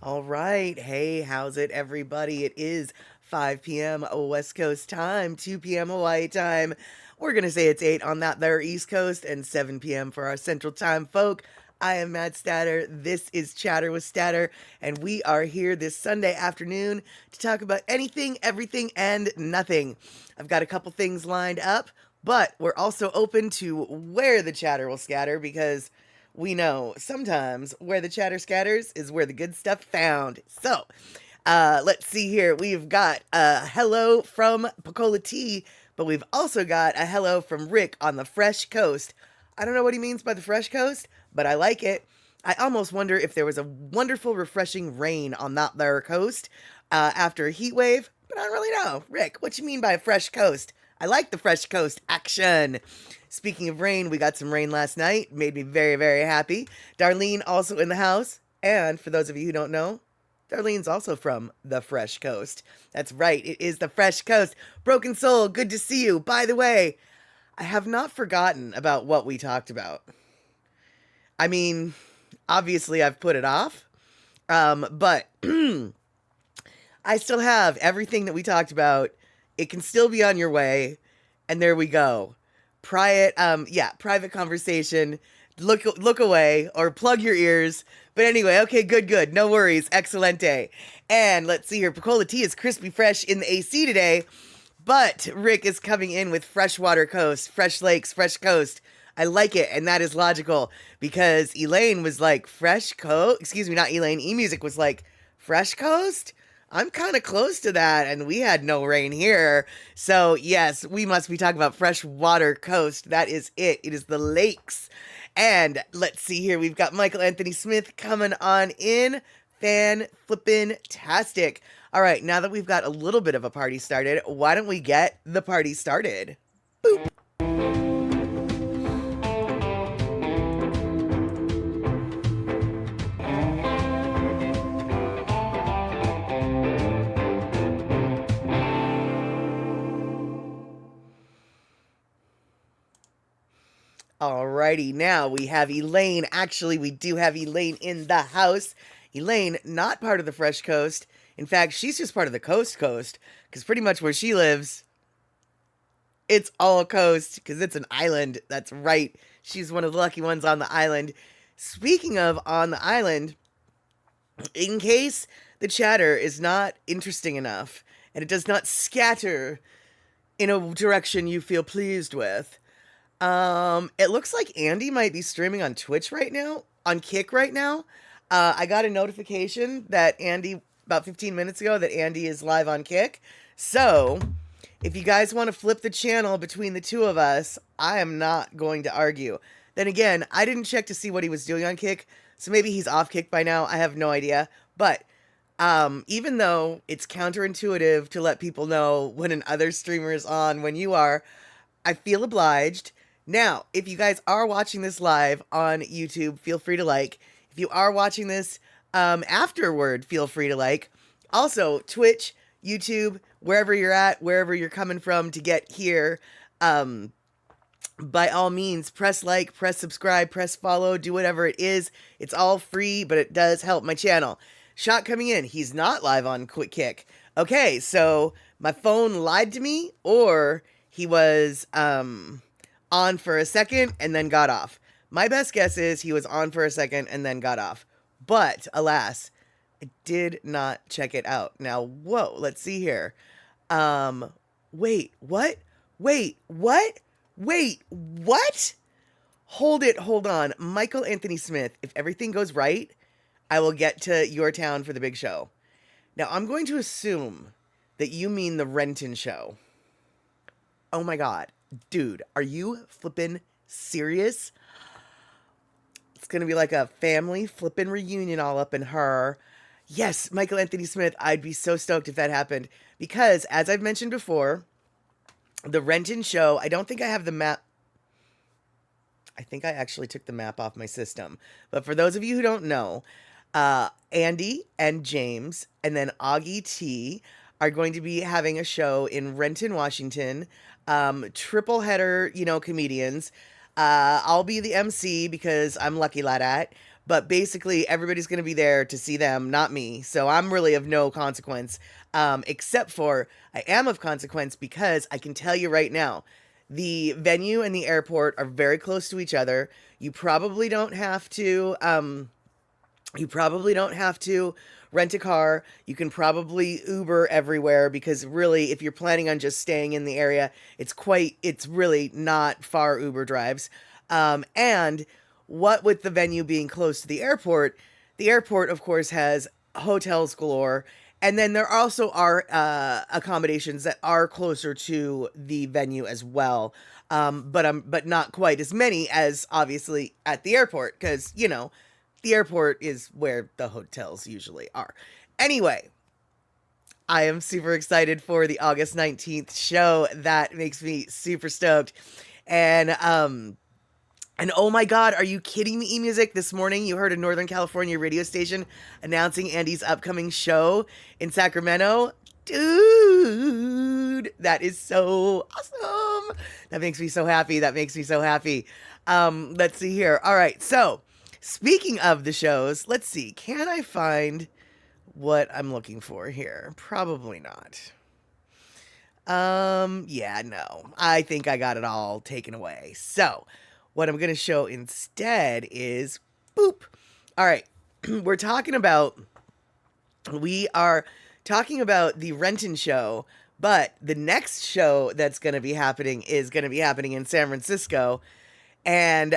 All right. Hey, how's it, everybody? It is 5 p.m. West Coast time, 2 p.m. Hawaii time. We're going to say it's 8 on that there East Coast and 7 p.m. for our Central Time folk. I am Matt Statter. This is Chatter with Statter, and we are here this Sunday afternoon to talk about anything, everything, and nothing. I've got a couple things lined up, but we're also open to where the chatter will scatter because we know sometimes where the chatter scatters is where the good stuff found. So, let's see here. We've got a hello from Pacola T, but we've also got a hello from Rick on the Fresh Coast. I don't know what he means by the Fresh Coast, but I like it. I almost wonder if there was a wonderful, refreshing rain on that there coast after a heat wave, but I don't really know. Rick, what you mean by a fresh coast? I like the Fresh Coast action. Speaking of rain, we got some rain last night. Made me very, very happy. Darlene also in the house. And for those of you who don't know, Darlene's also from the Fresh Coast. That's right, it is the Fresh Coast. Broken Soul, good to see you. By the way, I have not forgotten about what we talked about. I mean, obviously I've put it off, but I still have everything that we talked about. It can still be on your way, and there we go. Private conversation. Look away or plug your ears. But anyway, okay, good. No worries. Excelente. And let's see here. Pacola T is crispy fresh in the AC today, but Rick is coming in with freshwater coast, fresh lakes, fresh coast. I like it, and that is logical because Elaine was like fresh coast. Excuse me, not Elaine. E-Music was like fresh coast. I'm kind of close to that, and we had no rain here. So, yes, we must be talking about freshwater coast. That is it. It is the lakes. And let's see here. We've got Michael Anthony Smith coming on in. Fan-flippin-tastic. All right, now that we've got a little bit of a party started, why don't we get the party started? Boop. Alrighty, now we have Elaine. Actually, we do have Elaine in the house. Elaine, not part of the Fresh Coast. In fact, she's just part of the Coast, because pretty much where she lives, it's all coast, because it's an island. That's right. She's one of the lucky ones on the island. Speaking of on the island, in case the chatter is not interesting enough, and it does not scatter in a direction you feel pleased with, it looks like Andy might be streaming on Twitch right now, on Kick right now. I got a notification that Andy, about 15 minutes ago, that Andy is live on Kick. So, if you guys want to flip the channel between the two of us, I am not going to argue. Then again, I didn't check to see what he was doing on Kick, so maybe he's off Kick by now. I have no idea. But, even though it's counterintuitive to let people know when an other streamer is on when you are, I feel obliged. Now, if you guys are watching this live on YouTube, feel free to like. If you are watching this afterward, feel free to like. Also, Twitch, YouTube, wherever you're at, wherever you're coming from to get here, by all means, press like, press subscribe, press follow, do whatever it is. It's all free, but it does help my channel. Shot coming in. He's not live on Quick Kick. Okay, so my phone lied to me, or he was on for a second and then got off. My best guess is he was on for a second and then got off. But, alas, I did not check it out. Now, whoa, let's see here. Wait, what? Wait, what? Wait, what? Hold on. Michael Anthony Smith, if everything goes right, I will get to your town for the big show. Now, I'm going to assume that you mean the Renton show. Oh my God. Dude, are you flippin' serious? It's gonna be like a family flippin' reunion all up in her. Yes, Michael Anthony Smith, I'd be so stoked if that happened. Because, as I've mentioned before, the Renton show, I don't think I have the map. I think I actually took the map off my system. But for those of you who don't know, Andy and James, and then Augie T, are going to be having a show in Renton, Washington. Triple header, comedians. I'll be the MC because I'm Lucky Ladat. but basically everybody's going to be there to see them, not me. So I'm really of no consequence, except for I am of consequence because I can tell you right now, the venue and the airport are very close to each other. You probably don't have to. You probably don't have to rent a car. You can probably Uber everywhere because really, if you're planning on just staying in the area, it's really not far Uber drives. And what with the venue being close to the airport, of course, has hotels galore. And then there also are accommodations that are closer to the venue as well, but not quite as many as obviously at the airport because the airport is where the hotels usually are. Anyway, I am super excited for the August 19th show. That makes me super stoked. And oh my God, are you kidding me, eMusic? This morning you heard a Northern California radio station announcing Andy's upcoming show in Sacramento. Dude, that is so awesome. That makes me so happy. Let's see here. All right, so speaking of the shows, let's see. Can I find what I'm looking for here? Probably not. Yeah, no. I think I got it all taken away. So, what I'm going to show instead is boop. All right. We are talking about the Renton show, but the next show that's going to be happening is going to be happening in San Francisco. And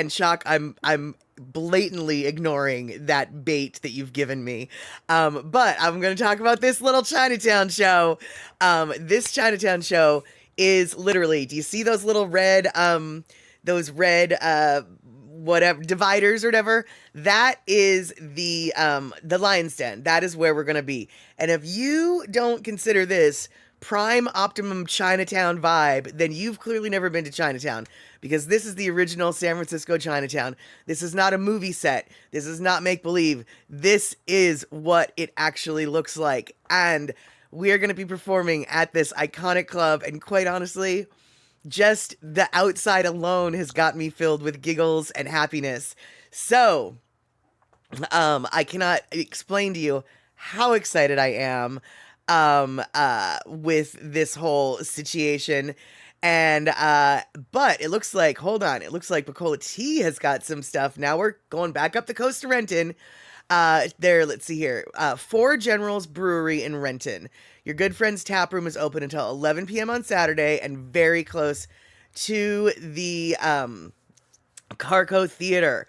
Shock, I'm blatantly ignoring that bait that you've given me. But I'm going to talk about this little Chinatown show. This Chinatown show is literally, do you see those little red whatever dividers or whatever? That is the Lion's Den. That is where we're going to be. And if you don't consider this prime optimum Chinatown vibe, then you've clearly never been to Chinatown, because this is the original San Francisco Chinatown. This is not a movie set. This is not make-believe. This is what it actually looks like. And we are going to be performing at this iconic club, and quite honestly, just the outside alone has got me filled with giggles and happiness. So, I cannot explain to you how excited I am with this whole situation. And but it looks like, hold on, it looks like Bacola Tea has got some stuff. Now we're going back up the coast to Renton. Let's see here. Four Generals Brewery in Renton. Your good friend's tap room is open until 11 p.m. on Saturday and very close to the Carco Theater.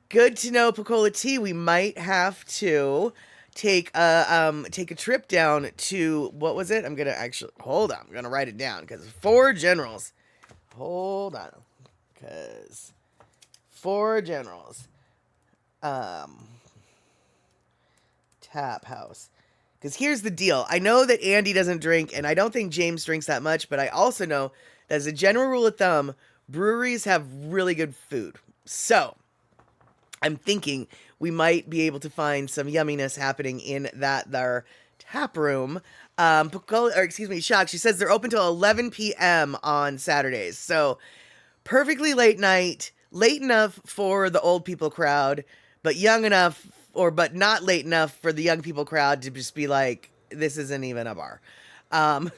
Good to know, Bacola Tea. We might have to take a trip down to, what was it? I'm gonna write it down, because Four Generals. Hold on, because Four Generals. Tap house. Because here's the deal. I know that Andy doesn't drink, and I don't think James drinks that much, but I also know that as a general rule of thumb, breweries have really good food. So, I'm thinking we might be able to find some yumminess happening in their tap room. Shock, she says they're open till 11 p.m. on Saturdays. So, perfectly late night, late enough for the old people crowd, but young enough, but not late enough for the young people crowd to just be like, this isn't even a bar. And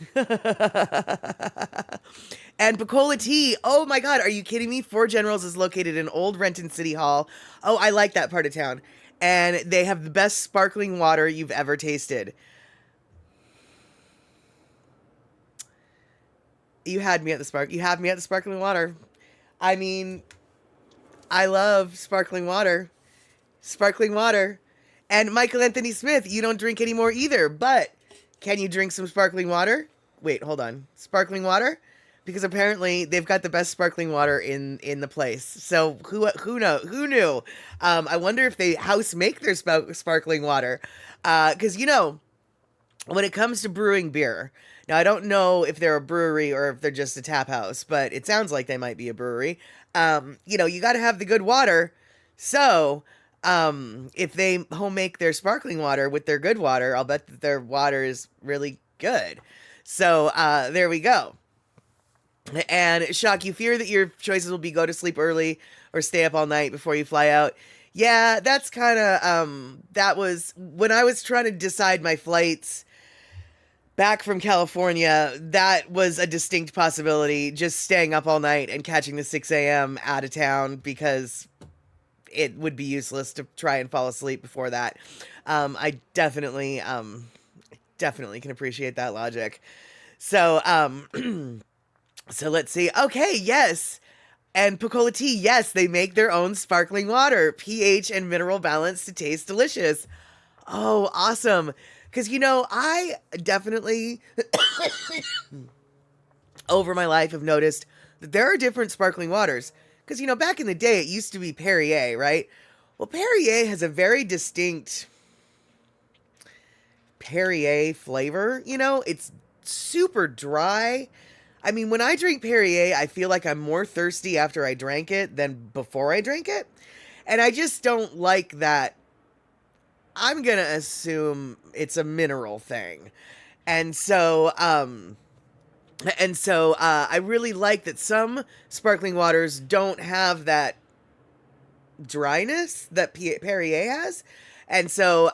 Bacola Tea, oh my God, are you kidding me? Four Generals is located in Old Renton City Hall. Oh, I like that part of town. And they have the best sparkling water you've ever tasted. You had me at the sparkling water. I mean, I love sparkling water. And Michael Anthony Smith, you don't drink anymore either, but can you drink some sparkling water? Wait, hold on. Sparkling water? Because apparently they've got the best sparkling water in the place. So who knew? I wonder if they house make their sparkling water. Because, when it comes to brewing beer, now I don't know if they're a brewery or if they're just a tap house, but it sounds like they might be a brewery. You got to have the good water. So, if they home make their sparkling water with their good water, I'll bet that their water is really good. So, there we go. And Shock, you fear that your choices will be go to sleep early or stay up all night before you fly out. Yeah, that's kind of that was when I was trying to decide my flights back from California, that was a distinct possibility, just staying up all night and catching the 6 a.m. out of town, because it would be useless to try and fall asleep before that. I definitely can appreciate that logic. So, so let's see. Okay, yes. And Pocola Tea, yes, they make their own sparkling water, pH and mineral balance to taste delicious. Oh, awesome. Because, I definitely, over my life, have noticed that there are different sparkling waters. Because, back in the day, it used to be Perrier, right? Well, Perrier has a very distinct Perrier flavor. It's super dry. I mean, when I drink Perrier, I feel like I'm more thirsty after I drank it than before I drank it. And I just don't like that. I'm going to assume it's a mineral thing. And so, I really like that some sparkling waters don't have that dryness that Perrier has. And so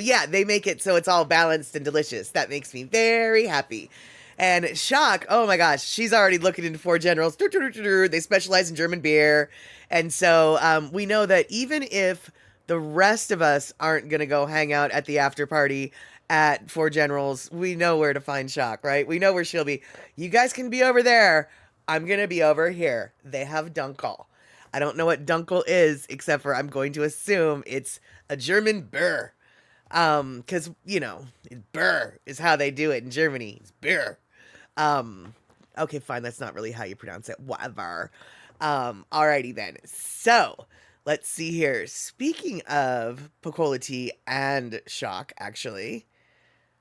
yeah, they make it so it's all balanced and delicious. That makes me very happy. And Shock, oh my gosh, she's already looking into Four Generals. They specialize in German beer. And so we know that even if the rest of us aren't going to go hang out at the after party at Four Generals, we know where to find Shock, right? We know where she'll be. You guys can be over there. I'm going to be over here. They have Dunkel. I don't know what Dunkel is, except for I'm going to assume it's a German beer. Because, beer is how they do it in Germany. It's beer. Okay, fine. That's not really how you pronounce it. Whatever. Alrighty then. So, let's see here. Speaking of Pocola Tea and Shock, actually,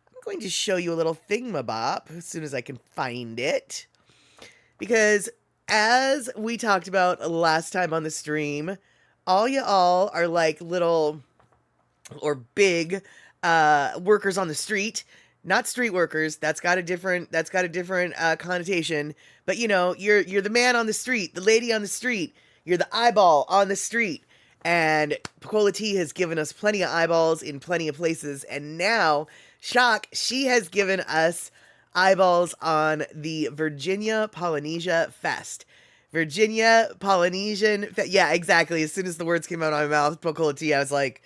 I'm going to show you a little thingamabob as soon as I can find it. Because as we talked about last time on the stream, all y'all are like little or big workers on the street. Not street workers. That's got a different connotation. But you're the man on the street, the lady on the street. You're the eyeball on the street. And Pocola Tea has given us plenty of eyeballs in plenty of places. And now, Shock, she has given us eyeballs on the Virginia Polynesia Fest. Virginia Polynesian yeah, exactly. As soon as the words came out of my mouth, Pocola Tea, I was like,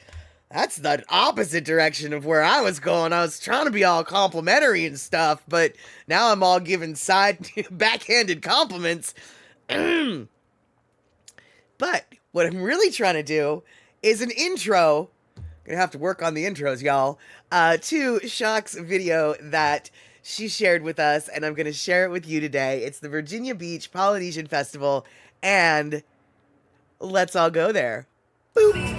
that's the opposite direction of where I was going. I was trying to be all complimentary and stuff, but now I'm all giving backhanded compliments. But what I'm really trying to do is an intro. Gonna have to work on the intros, y'all, to Shock's video that she shared with us, and I'm gonna share it with you today. It's the Virginia Beach Polynesian Festival, and let's all go there. Boop.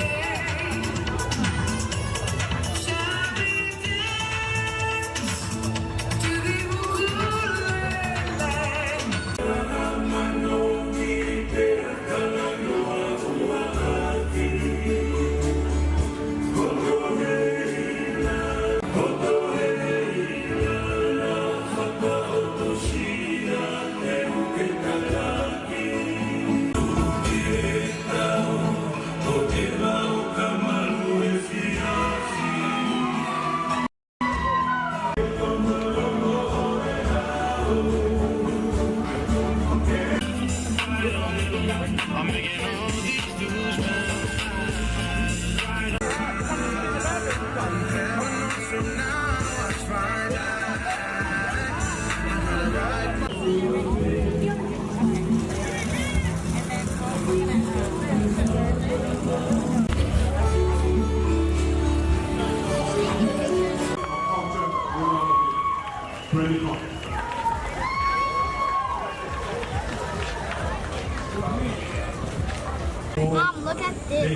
Mom, look at this.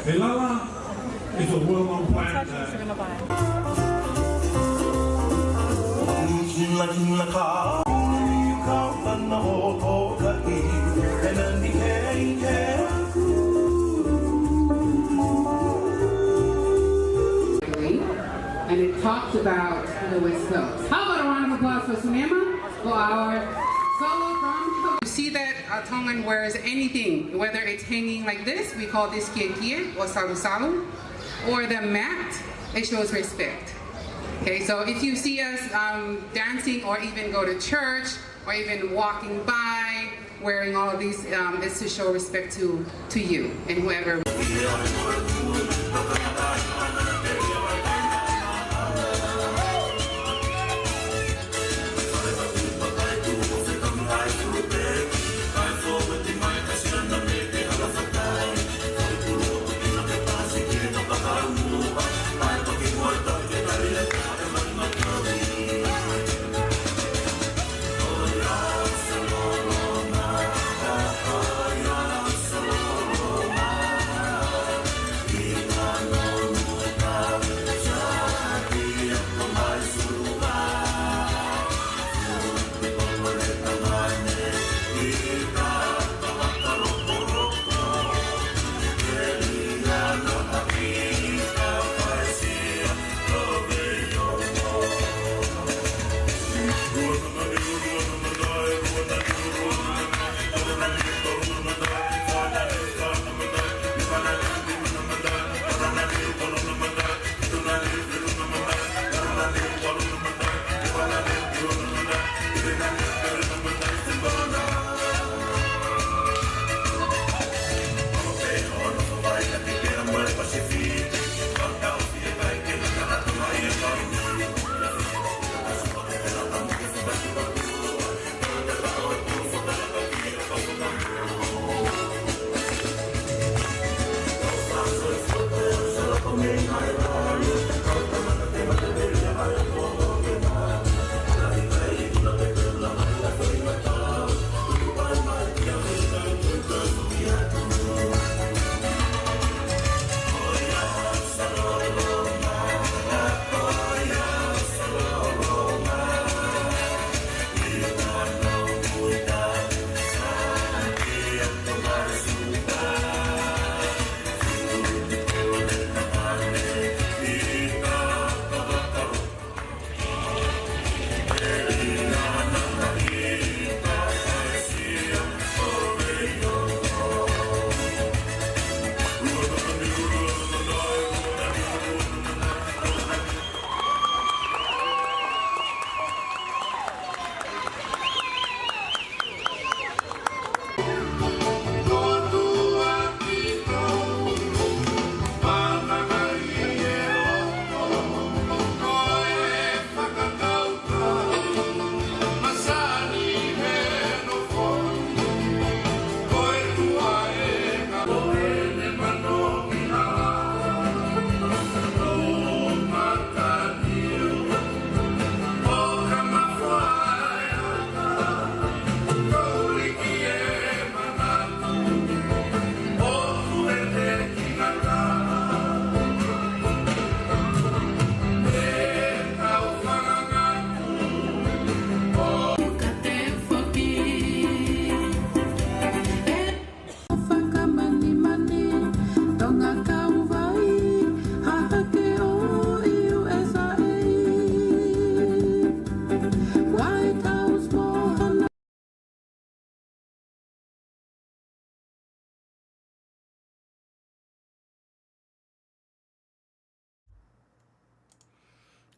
Elala is a well-known plant. And it talks about the West Coast. How about a round of applause for Sunema for our solo drum. You see that Tongan wears anything, whether it's hanging like this, we call this kia kia or salu salu, or the mat, it shows respect. Okay, so if you see us dancing or even go to church or even walking by wearing all of these, it's to show respect to you and whoever.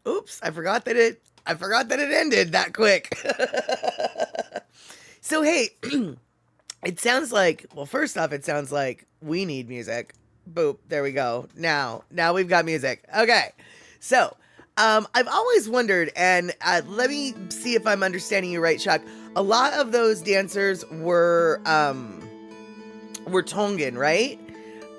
Oops, I forgot that it ended that quick. So hey, it sounds like, well, first off, it sounds like we need music. Boop, there we go. Now we've got music. Okay. So, I've always wondered, and let me see if I'm understanding you right, Chuck. A lot of those dancers were Tongan, right?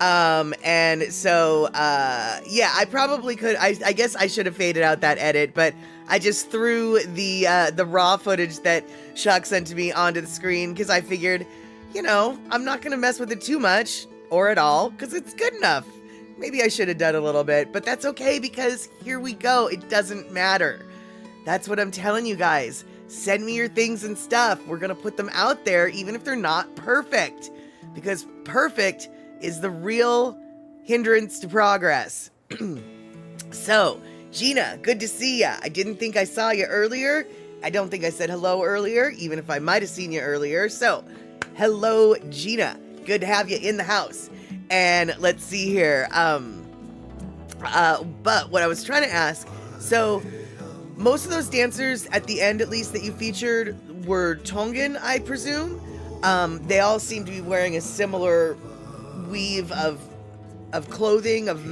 And so, yeah, I probably could, I guess I should have faded out that edit, but I just threw the raw footage that Chuck sent to me onto the screen, because I figured, you know, I'm not going to mess with it too much, or at all, because it's good enough. Maybe I should have done a little bit, but that's okay, because here we go. It doesn't matter. That's what I'm telling you guys. Send me your things and stuff. We're going to put them out there, even if they're not perfect, because perfect is the real hindrance to progress. So, Gina, good to see ya. I didn't think I saw you earlier, I don't think I said hello earlier, even if I might have seen you earlier. So, hello, Gina. Good to have you in the house. And let's see here. But what I was trying to ask, so most of those dancers at the end, at least that you featured, were Tongan, I presume. They all seem to be wearing a similar weave of clothing, of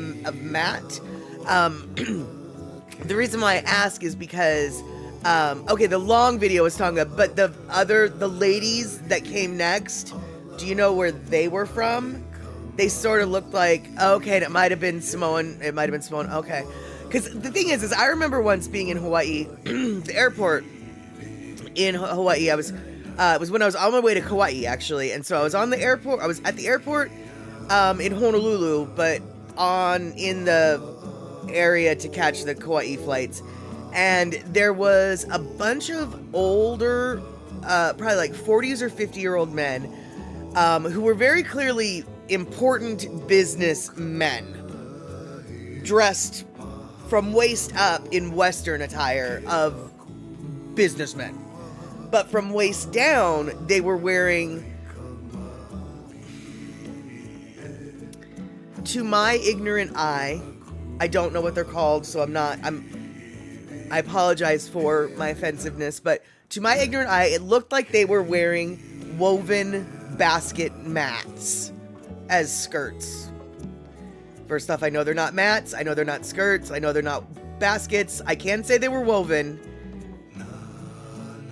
mat. The reason why I ask is because, okay, the long video was Tonga, but the ladies that came next, do you know where they were from? They sort of looked like, okay, and it might have been Samoan. Okay. Because the thing is I remember once being in Hawaii, the airport in Hawaii, it was when I was on my way to Kauai, actually. And so I was at the airport in Honolulu, but in the area to catch the Kauai flights. And there was a bunch of older, probably like 40s or 50-year-old men who were very clearly important businessmen, dressed from waist up in Western attire of businessmen. But from waist down, they were wearing, to my ignorant eye, I don't know what they're called, so I apologize for my offensiveness, but to my ignorant eye, it looked like they were wearing woven basket mats as skirts. First off, I know they're not mats, I know they're not skirts, I know they're not baskets. I can say they were woven.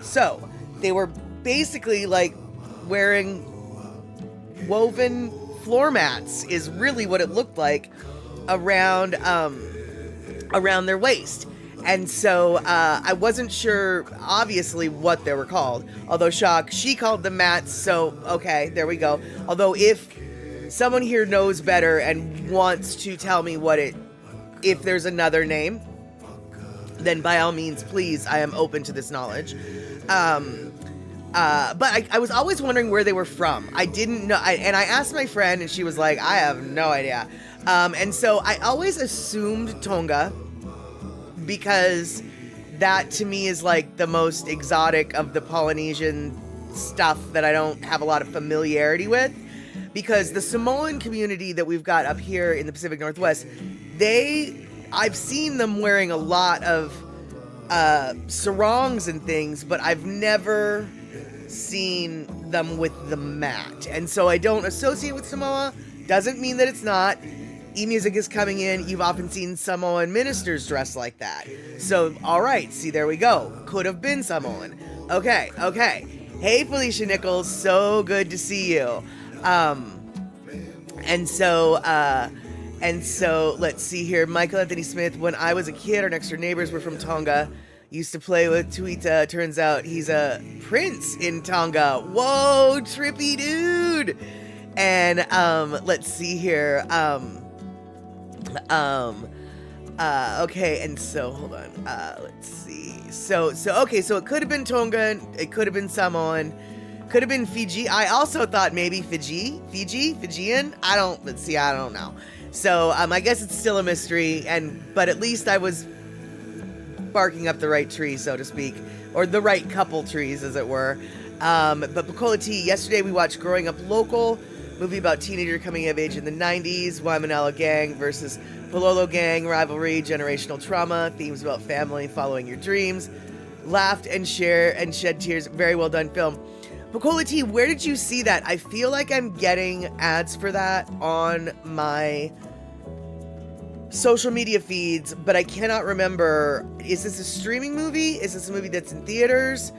So, they were basically like wearing woven floor mats is really what it looked like around their waist. And so I wasn't sure, obviously, what they were called. Although, she called them mats, so okay, there we go. Although, if someone here knows better and wants to tell me if there's another name, then by all means, please, I am open to this knowledge. But I was always wondering where they were from. I didn't know, and I asked my friend, and she was like, I have no idea. And so I always assumed Tonga, because that to me is like the most exotic of the Polynesian stuff that I don't have a lot of familiarity with. Because the Samoan community that we've got up here in the Pacific Northwest, I've seen them wearing a lot of sarongs and things, but I've never seen them with the mat. And so I don't associate with Samoa. Doesn't mean that it's not. E-music is coming in. You've often seen Samoan ministers dressed like that. So, all right, see, there we go. Could have been Samoan. Okay. Hey, Felicia Nichols, so good to see you. And so let's see here. Michael Anthony Smith, when I was a kid, our next door neighbors were from Tonga. Used to play with Tuita. Turns out he's a prince in Tonga. Whoa, trippy dude. And let's see here. Okay, and so hold on. Let's see. So okay, so it could have been Tongan, it could have been Samoan, could have been Fiji. I also thought maybe Fijian. I don't know. So I guess it's still a mystery, but at least I was barking up the right tree, so to speak, or the right couple trees, as it were. But Pacola T, yesterday we watched Growing Up Local, movie about teenager coming of age in the 90s, Waimanalo Gang versus Pololo Gang, rivalry, generational trauma, themes about family, following your dreams, laughed and shed tears, very well done film. Pacola T, where did you see that? I feel like I'm getting ads for that on my social media feeds, but I cannot remember. Is this a streaming movie? Is this a movie that's in theaters?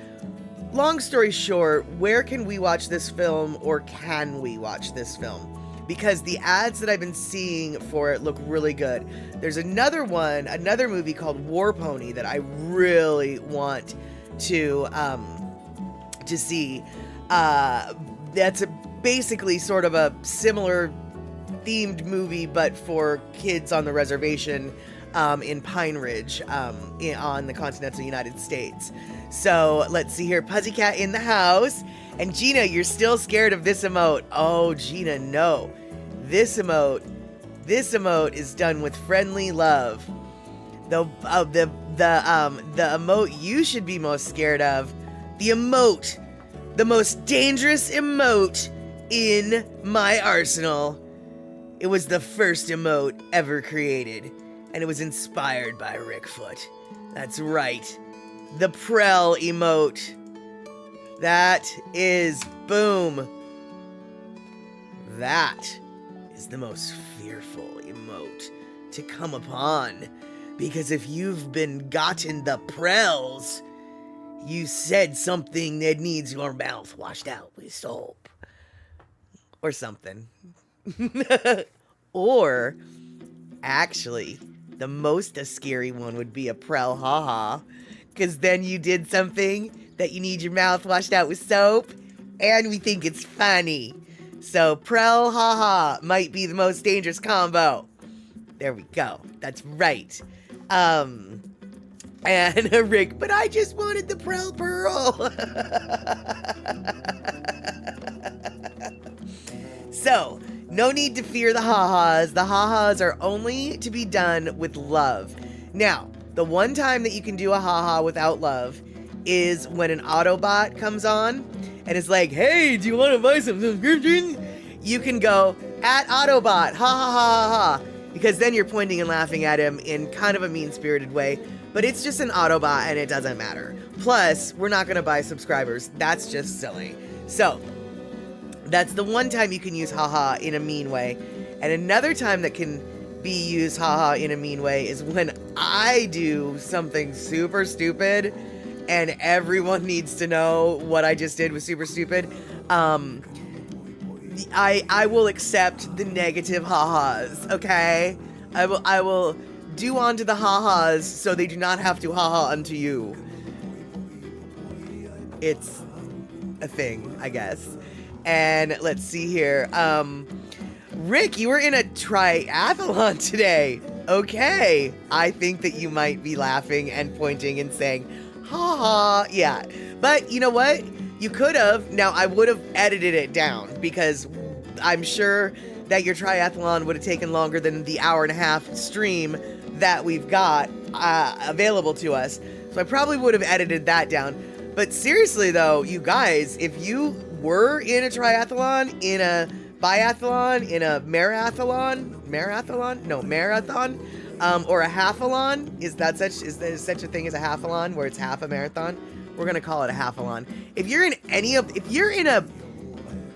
Long story short, where can we watch this film, or can we watch this film? Because the ads that I've been seeing for it look really good. There's another movie called War Pony that I really want to see. That's basically sort of a similar themed movie, but for kids on the reservation in Pine Ridge on the continental United States. So let's see here. Pussycat in the house. And Gina, you're still scared of this emote. Oh, Gina, no. This emote is done with friendly love. The the emote you should be most scared of. The emote. The most dangerous emote in my arsenal. It was the first emote ever created, and it was inspired by Rickfoot. That's right. The Prell emote. That is boom. That is the most fearful emote to come upon. Because if you've been gotten the Prells, you said something that needs your mouth washed out with soap. Or something. Or, actually, the most scary one would be a Prell haha. Because then you did something that you need your mouth washed out with soap, and we think it's funny. So Prell haha might be the most dangerous combo. There we go. That's right. And Rick, but I just wanted the Prell Pearl. So, no need to fear the ha-has. The ha-has are only to be done with love. Now, the one time that you can do a ha-ha without love is when an Autobot comes on and is like, hey, do you want to buy some subscriptions? You can go, at Autobot, ha ha ha ha ha, because then you're pointing and laughing at him in kind of a mean-spirited way, but it's just an Autobot and it doesn't matter. Plus, we're not going to buy subscribers. That's just silly. So, that's the one time you can use haha in a mean way. And another time that can be used haha in a mean way is when I do something super stupid and everyone needs to know what I just did was super stupid. I will accept the negative ha-has, okay? I will do onto the ha-has so they do not have to ha-ha unto you. It's a thing, I guess. And let's see here. Rick, you were in a triathlon today. Okay. I think that you might be laughing and pointing and saying, ha ha, yeah. But you know what? You could have. Now, I would have edited it down because I'm sure that your triathlon would have taken longer than the hour-and-a-half stream that we've got available to us. So I probably would have edited that down. But seriously, though, you guys, if you were in a triathlon, in a biathlon, in a marathon, or a half-alon, is there such a thing as a half-alon where it's half a marathon? We're gonna call it a half-alon. If you're in a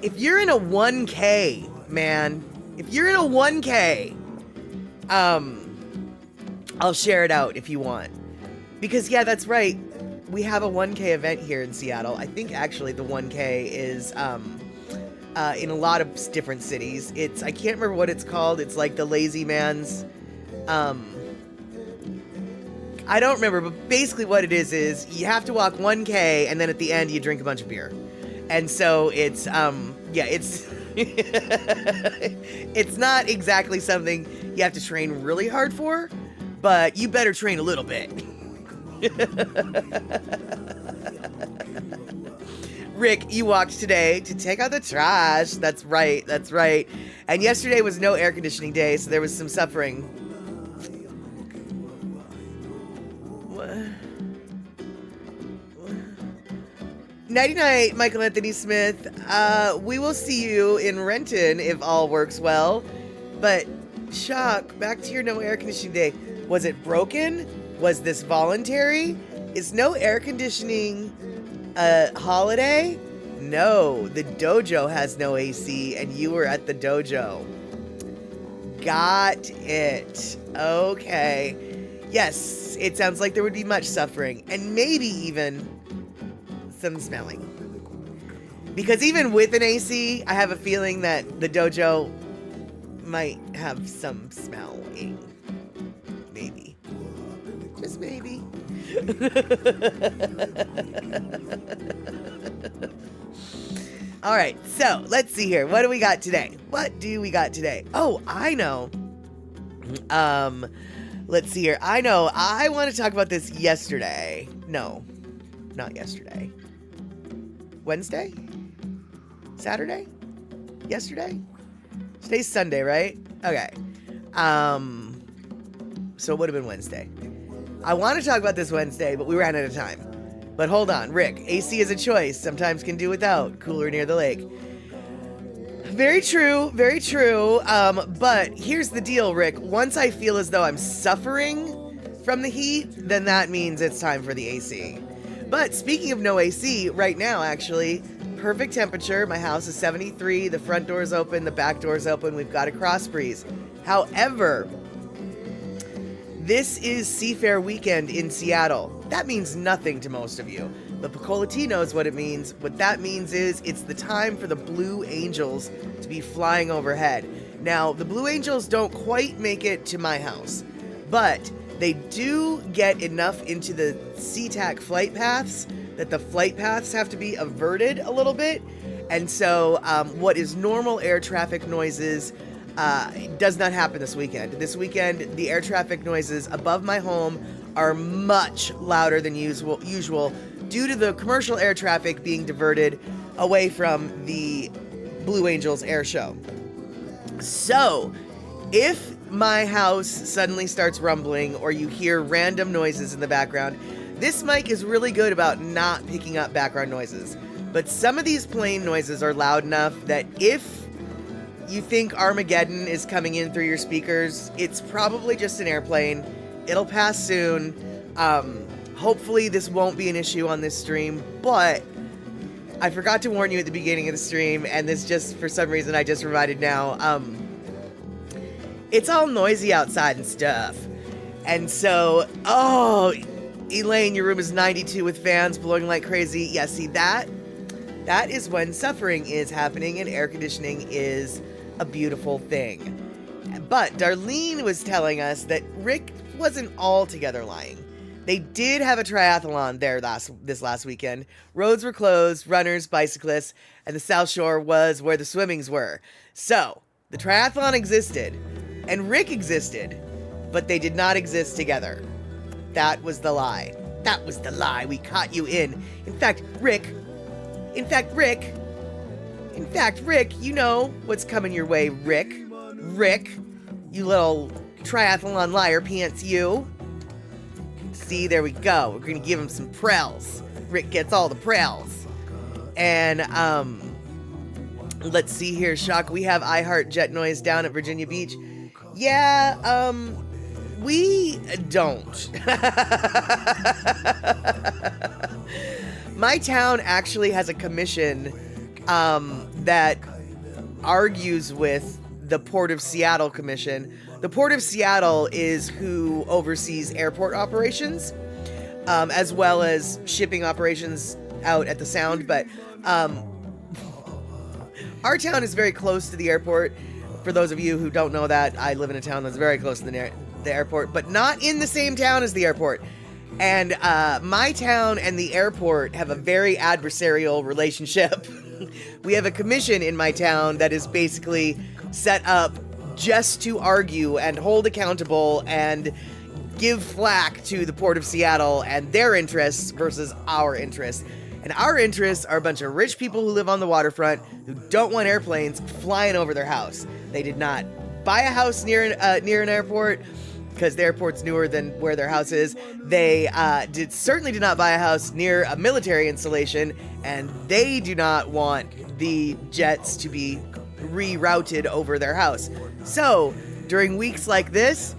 1K, man, if you're in a 1K, I'll share it out if you want. Because yeah, that's right. We have a 1K event here in Seattle. I think actually the 1K is in a lot of different cities. I can't remember what it's called. It's like the lazy man's, I don't remember, but basically what it is you have to walk 1K and then at the end you drink a bunch of beer. And so it's, it's, it's not exactly something you have to train really hard for, but you better train a little bit. Rick, you walked today to take out the trash. That's right. And yesterday was no air conditioning day, so there was some suffering. Nighty-night, Michael Anthony Smith. We will see you in Renton if all works well. But, Shock, back to your no air conditioning day. Was it broken? Was this voluntary? Is no air conditioning a holiday? No, the dojo has no AC and you were at the dojo. Got it. Okay. Yes, it sounds like there would be much suffering and maybe even some smelling. Because even with an AC, I have a feeling that the dojo might have some smelling. Maybe. Just maybe. All right, so let's see here. What do we got today? Oh, I know. Let's see here. I know. I want to talk about this yesterday. No, not yesterday. Wednesday? Saturday? Yesterday? Today's Sunday, right? Okay. So it would have been Wednesday. I want to talk about this Wednesday, but we ran out of time. But hold on, Rick, AC is a choice. Sometimes can do without. Cooler near the lake. Very true, very true. But here's the deal, Rick. Once I feel as though I'm suffering from the heat, then that means it's time for the AC. But speaking of no AC, right now, actually, perfect temperature. My house is 73. The front door's open. The back door's open. We've got a cross breeze. However, this is Seafair weekend in Seattle. That means nothing to most of you. But Picola T knows what it means. What that means is it's the time for the Blue Angels to be flying overhead. Now, the Blue Angels don't quite make it to my house, but they do get enough into the SeaTac flight paths that the flight paths have to be averted a little bit. And so what is normal air traffic noises does not happen this weekend. This weekend, the air traffic noises above my home are much louder than usual due to the commercial air traffic being diverted away from the Blue Angels air show. So, if my house suddenly starts rumbling or you hear random noises in the background, this mic is really good about not picking up background noises. But some of these plane noises are loud enough that if you think Armageddon is coming in through your speakers, it's probably just an airplane. It'll pass soon. Hopefully this won't be an issue on this stream, but I forgot to warn you at the beginning of the stream, and this just, for some reason, I just reminded now. It's all noisy outside and stuff. And so, Elaine, your room is 92 with fans blowing like crazy. Yeah, see, that is when suffering is happening and air conditioning is a beautiful thing. But Darlene was telling us that Rick wasn't altogether lying. They did have a triathlon there this last weekend. Roads were closed, runners, bicyclists, and the South Shore was where the swimmings were. So, the triathlon existed, and Rick existed, but they did not exist together. That was the lie. That was the lie we caught you in. In fact, Rick, you know what's coming your way, Rick. Rick, you little triathlon liar pants, you. See, there we go. We're going to give him some prels. Rick gets all the prels. And, let's see here, Shock. We have iHeart Jet Noise down at Virginia Beach. Yeah, we don't. My town actually has a commission that argues with the Port of Seattle Commission. The Port of Seattle is who oversees airport operations, as well as shipping operations out at the Sound. But our town is very close to the airport. For those of you who don't know that, I live in a town that's very close to the airport, but not in the same town as the airport. And my town and the airport have a very adversarial relationship. We have a commission in my town that is basically set up just to argue and hold accountable and give flack to the Port of Seattle and their interests versus our interests. And our interests are a bunch of rich people who live on the waterfront who don't want airplanes flying over their house. They did not buy a house near an airport because the airport's newer than where their house is. They certainly did not buy a house near a military installation, and they do not want the jets to be rerouted over their house. So, during weeks like this,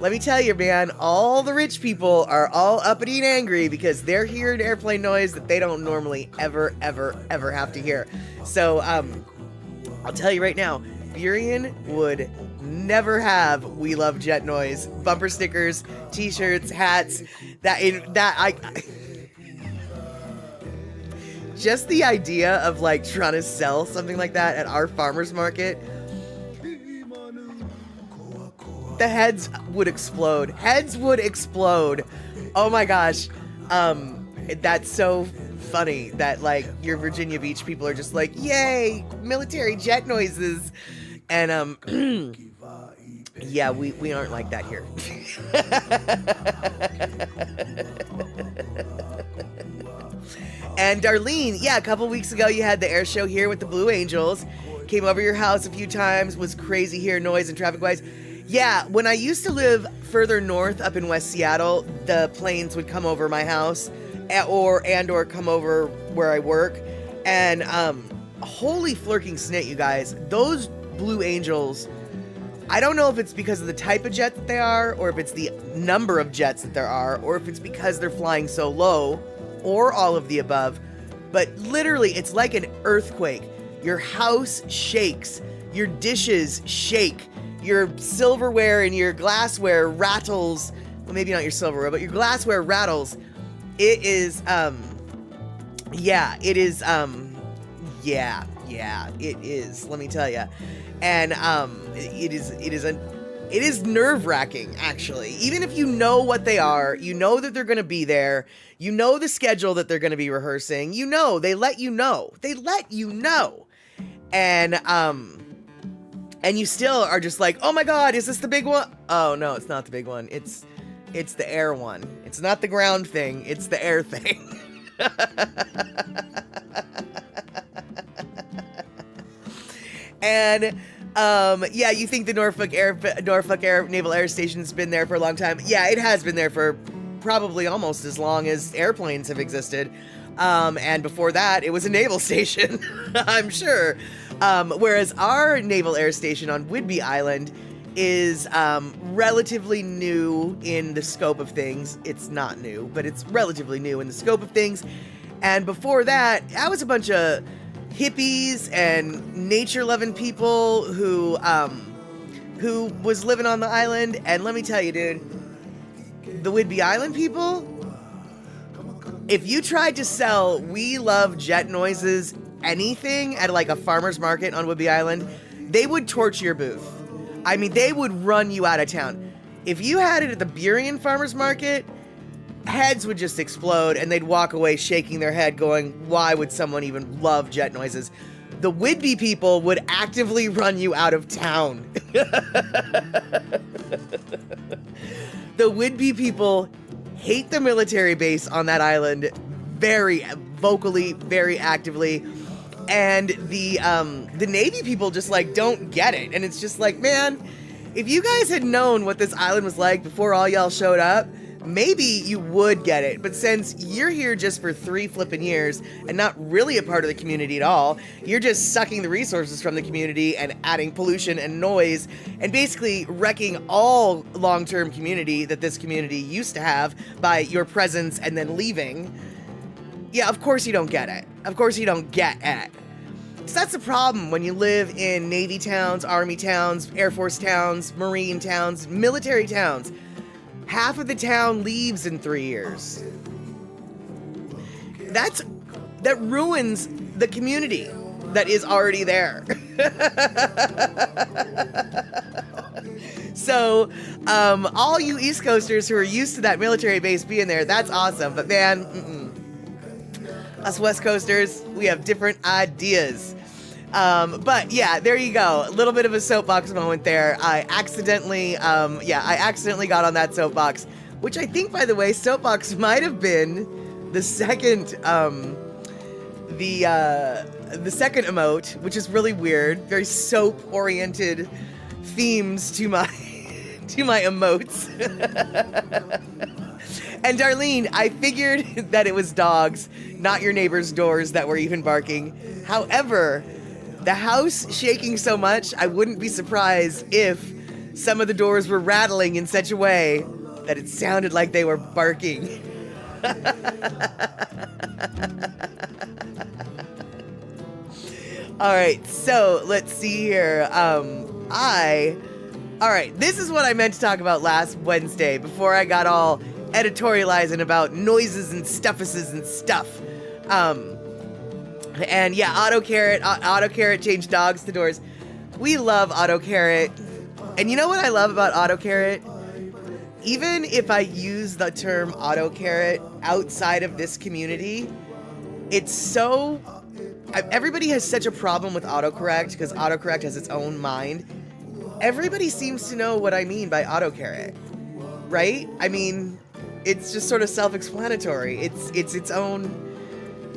let me tell you, man, all the rich people are all uppity and angry because they're hearing airplane noise that they don't normally ever have to hear. So, I'll tell you right now, Burien would never have "We Love Jet Noise" bumper stickers, t-shirts, hats. Just the idea of like trying to sell something like that at our farmers market, the heads would explode. Heads would explode. Oh my gosh. That's so funny that like your Virginia Beach people are just like, yay, military jet noises. And yeah, we aren't like that here. And Darlene, yeah, a couple weeks ago you had the air show here with the Blue Angels. Came over your house a few times, was crazy here, noise and traffic wise. Yeah, when I used to live further north up in West Seattle, the planes would come over my house or come over where I work. And holy flirking snit, you guys. Those Blue Angels, I don't know if it's because of the type of jet that they are, or if it's the number of jets that there are, or if it's because they're flying so low, or all of the above. But literally, it's like an earthquake. Your house shakes. Your dishes shake. Your silverware and your glassware rattles. Well, maybe not your silverware, but your glassware rattles. It is, yeah, it is, it is, let me tell you. And, it is nerve-wracking, actually. Even if you know what they are, you know that they're going to be there, you know the schedule that they're going to be rehearsing, you know, they let you know. And you still are just like, oh my God, is this the big one? Oh no, it's not the big one. It's the air one. It's not the ground thing. It's the air thing. And yeah, you think the Norfolk Naval Air Station's been there for a long time? Yeah, it has been there for probably almost as long as airplanes have existed. And before that, it was a naval station, I'm sure. Whereas our Naval Air Station on Whidbey Island is relatively new in the scope of things. It's not new, but it's relatively new in the scope of things. And before that, I was a bunch of hippies and nature-loving people who was living on the island. And let me tell you, dude, the Whidbey Island people, if you tried to sell "We Love Jet Noises" anything at like a farmer's market on Whidbey Island, they would torch your booth. I mean, they would run you out of town. If you had it at the Burien Farmer's Market, heads would just explode and they'd walk away shaking their head going, why would someone even love jet noises? The Whidbey people would actively run you out of town. The Whidbey people hate the military base on that island very vocally, very actively. And the Navy people just like don't get it. And it's just like, man, if you guys had known what this island was like before all y'all showed up, maybe you would get it. But since you're here just for 3 flippin' years and not really a part of the community at all, you're just sucking the resources from the community and adding pollution and noise and basically wrecking all long-term community that this community used to have by your presence and then leaving. Yeah, of course you don't get it. Of course you don't get it. So that's the problem when you live in Navy towns, Army towns, Air Force towns, Marine towns, military towns. Half of the town leaves in 3 years. That ruins the community that is already there. So, all you East Coasters who are used to that military base being there, that's awesome. But man, us West Coasters, we have different ideas. But yeah, there you go. A little bit of a soapbox moment there. I accidentally got on that soapbox, which I think, by the way, soapbox might have been the second emote, which is really weird. Very soap-oriented themes to my emotes. And Darlene, I figured that it was dogs, not your neighbor's doors that were even barking. However, the house shaking so much, I wouldn't be surprised if some of the doors were rattling in such a way that it sounded like they were barking. All right, so let's see here. All right, this is what I meant to talk about last Wednesday before I got all editorializing about noises and stuffuses and stuff. And yeah, AutoCarrot changed dogs to doors. We love AutoCarrot. And you know what I love about AutoCarrot? Even if I use the term AutoCarrot outside of this community, it's so... Everybody has such a problem with autocorrect because autocorrect has its own mind. Everybody seems to know what I mean by AutoCarrot, right? I mean, it's just sort of self-explanatory. It's its own...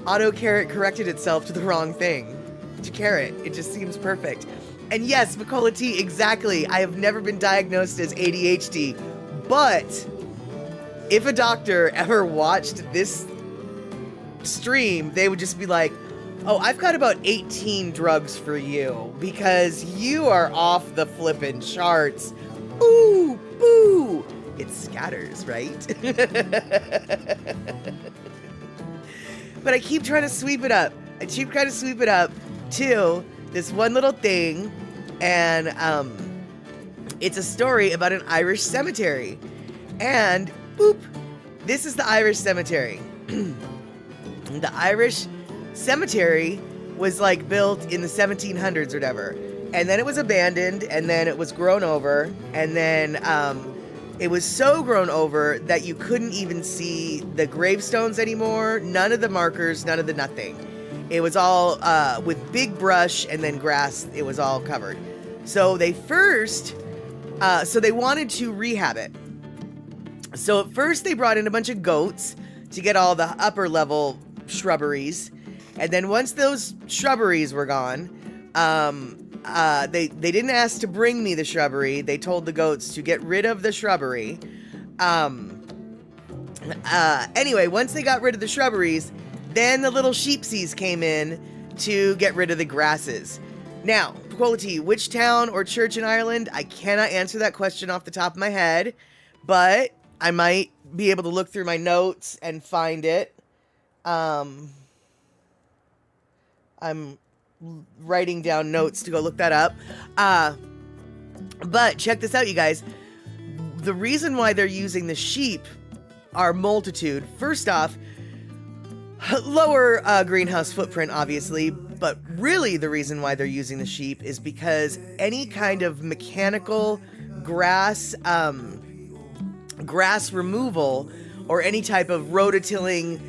AutoCarrot corrected itself to the wrong thing. To carrot. It just seems perfect. And yes, Nicola T, exactly. I have never been diagnosed as ADHD, but if a doctor ever watched this stream, they would just be like, oh, I've got about 18 drugs for you because you are off the flippin' charts. Boo, boo. It scatters, right? But I keep trying to sweep it up. To this one little thing, and it's a story about an Irish cemetery. And boop, this is the Irish cemetery. The Irish cemetery was like built in the 1700s or whatever, and then it was abandoned, and then it was grown over, and then it was so grown over that you couldn't even see the gravestones anymore, none of the markers, none of the nothing. It was all with big brush and then grass. It was all covered. So they wanted to rehab it. So at first they brought in a bunch of goats to get all the upper level shrubberies. And then once those shrubberies were gone, they didn't ask to bring me the shrubbery. They told the goats to get rid of the shrubbery. Anyway, once they got rid of the shrubberies, then the little sheepsies came in to get rid of the grasses. Now, quality, which town or church in Ireland? I cannot answer that question off the top of my head, but I might be able to look through my notes and find it. I'm writing down notes to go look that up. But check this out, you guys. The reason why they're using the sheep are multitude. First off, lower greenhouse footprint, obviously, but really the reason why they're using the sheep is because any kind of mechanical grass removal or any type of rototilling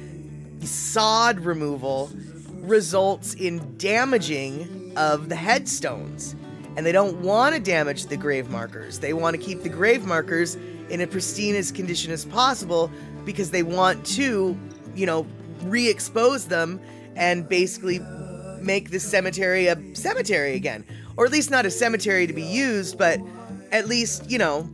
sod removal results in damaging of the headstones. And they don't want to damage the grave markers. They want to keep the grave markers in a pristine as condition as possible because they want to, re-expose them and basically make the cemetery a cemetery again. Or at least not a cemetery to be used, but at least, the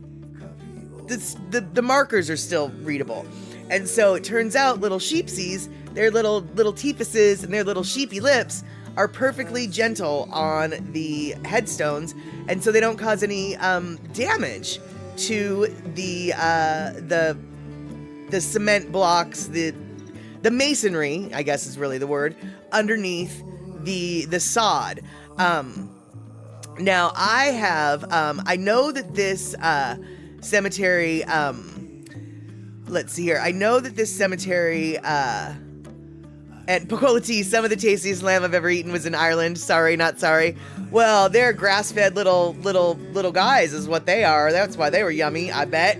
markers are still readable. And so it turns out little sheepsies, their little teefuses and their little sheepy lips are perfectly gentle on the headstones, and so they don't cause any damage to the cement blocks, the masonry, I guess is really the word, underneath the sod. Now I have I know that this cemetery let's see here. I know that this cemetery at Pocolity, some of the tastiest lamb I've ever eaten was in Ireland. Sorry, not sorry. Well, they're grass-fed little guys is what they are. That's why they were yummy, I bet.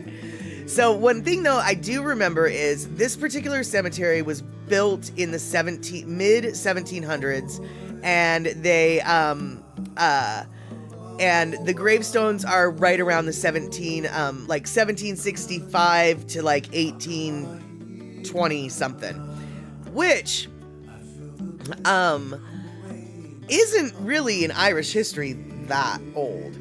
So one thing, though, I do remember is this particular cemetery was built in the mid-1700s, and they and the gravestones are right around the 1765 to 1820 something, which isn't really in Irish history that old.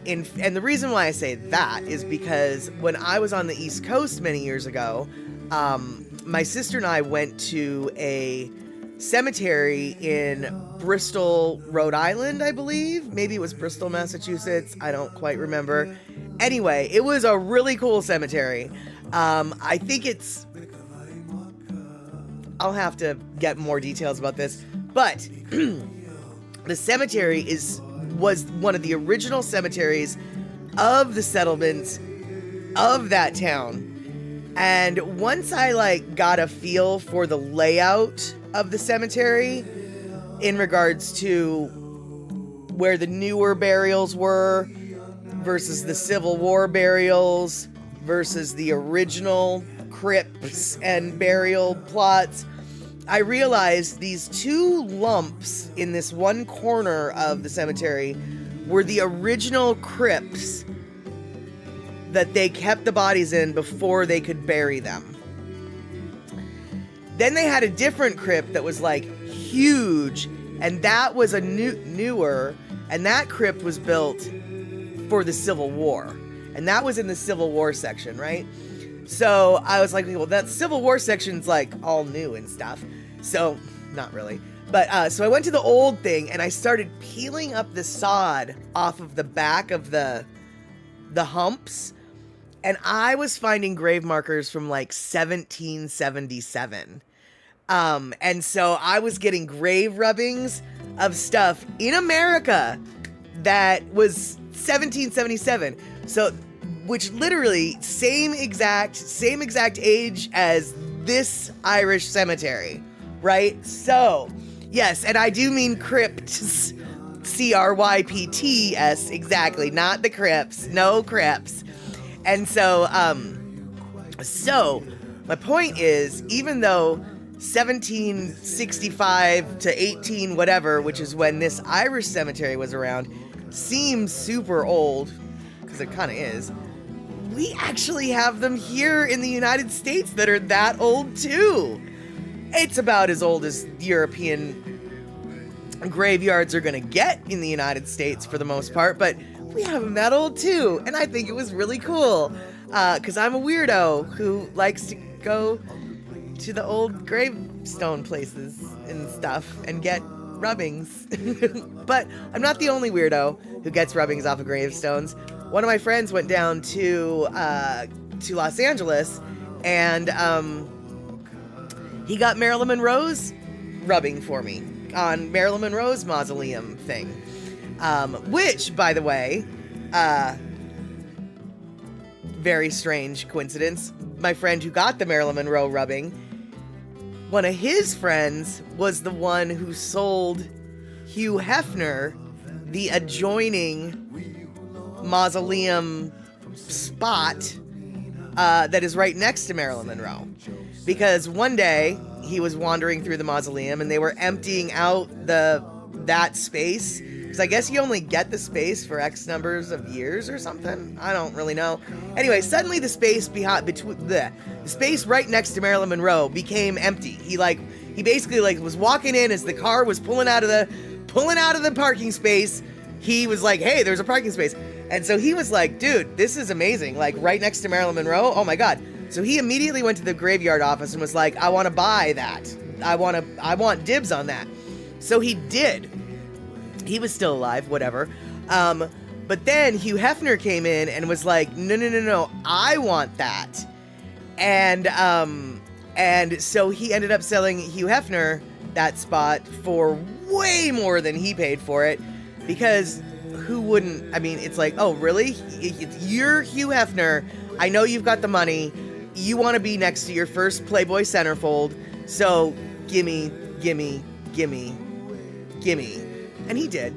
And the reason why I say that is because when I was on the East Coast many years ago, my sister and I went to a cemetery in Bristol, Rhode Island, I believe. Maybe it was Bristol, Massachusetts. I don't quite remember. Anyway, it was a really cool cemetery. I think I'll have to get more details about this, but the cemetery was one of the original cemeteries of the settlements of that town. And once I got a feel for the layout of the cemetery in regards to where the newer burials were versus the Civil War burials versus the original crypts and burial plots, I realized these two lumps in this one corner of the cemetery were the original crypts that they kept the bodies in before they could bury them. Then they had a different crypt that was huge, and that was a newer, And that crypt was built for the Civil War. And that was in the Civil War section, right? So I was like, well, that Civil War section's like all new and stuff. So, not really. But so I went to the old thing and I started peeling up the sod off of the back of the humps. And I was finding grave markers from like 1777. And so I was getting grave rubbings of stuff in America that was 1777. So, which literally same exact age as this Irish cemetery, right? So, yes, and I do mean crypts, CRYPTS, exactly, not the crypts, no crypts. And so, my point is, even though 1765 to 18 whatever, which is when this Irish cemetery was around, seems super old, because it kind of is, we actually have them here in the United States that are that old too. It's about as old as European graveyards are going to get in the United States for the most part, but we have them that old too, and I think it was really cool, because I'm a weirdo who likes to go to the old gravestone places and stuff and get rubbings. But I'm not the only weirdo who gets rubbings off of gravestones. One of my friends went down to Los Angeles, and he got Marilyn Monroe's rubbing for me on Marilyn Monroe's mausoleum thing. Which, by the way, very strange coincidence. My friend who got the Marilyn Monroe rubbing, one of his friends was the one who sold Hugh Hefner the adjoining mausoleum spot that is right next to Marilyn Monroe. Because one day he was wandering through the mausoleum and they were emptying out that space. Because I guess you only get the space for X numbers of years or something. I don't really know. Anyway, suddenly the space the space right next to Marilyn Monroe became empty. He basically was walking in as the car was pulling out of the parking space. He was like, "Hey, there's a parking space." And so he was like, "Dude, this is amazing. Like right next to Marilyn Monroe. Oh my God." So he immediately went to the graveyard office and was like, "I want to buy that. I want dibs on that." So he did. He was still alive, whatever. But then Hugh Hefner came in and was like, no, I want that. And so he ended up selling Hugh Hefner that spot for way more than he paid for it, because who wouldn't? I mean, it's like, oh, really? You're Hugh Hefner. I know you've got the money. You want to be next to your first Playboy centerfold. So gimme. And he did.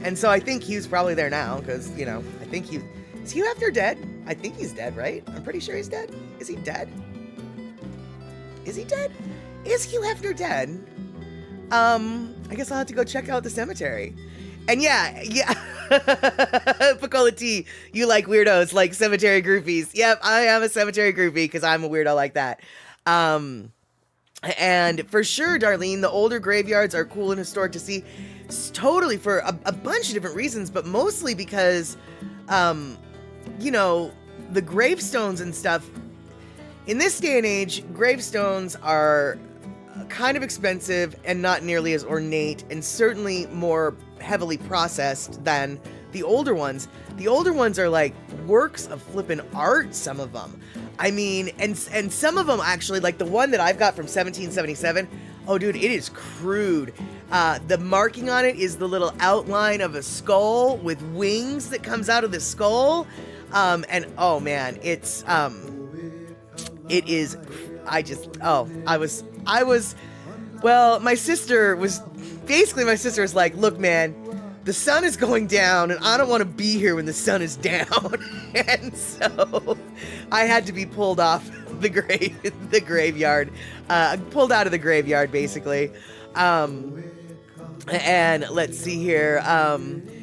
And so I think Hugh's probably there now, because, I think is Hugh Hefner dead? I think he's dead, right? I'm pretty sure he's dead. Is he dead? Is he dead? Is Hugh Hefner dead? I guess I'll have to go check out the cemetery. And yeah. Pacola T, you like weirdos, like cemetery groupies. Yep, I am a cemetery groupie because I'm a weirdo like that. And for sure, Darlene, the older graveyards are cool and historic to see. Totally, for a bunch of different reasons, but mostly because, the gravestones and stuff, in this day and age, gravestones are kind of expensive and not nearly as ornate, and certainly more heavily processed than the older ones. The older ones are like works of flippin' art, some of them. I mean, and some of them actually, like the one that I've got from 1777, oh dude, it is crude. The marking on it is the little outline of a skull with wings that comes out of the skull. And oh man, it is, well, my sister was like, "Look, man, the sun is going down and I don't want to be here when the sun is down." And so I had to be pulled off the graveyard, pulled out of the graveyard basically. And let's see here. And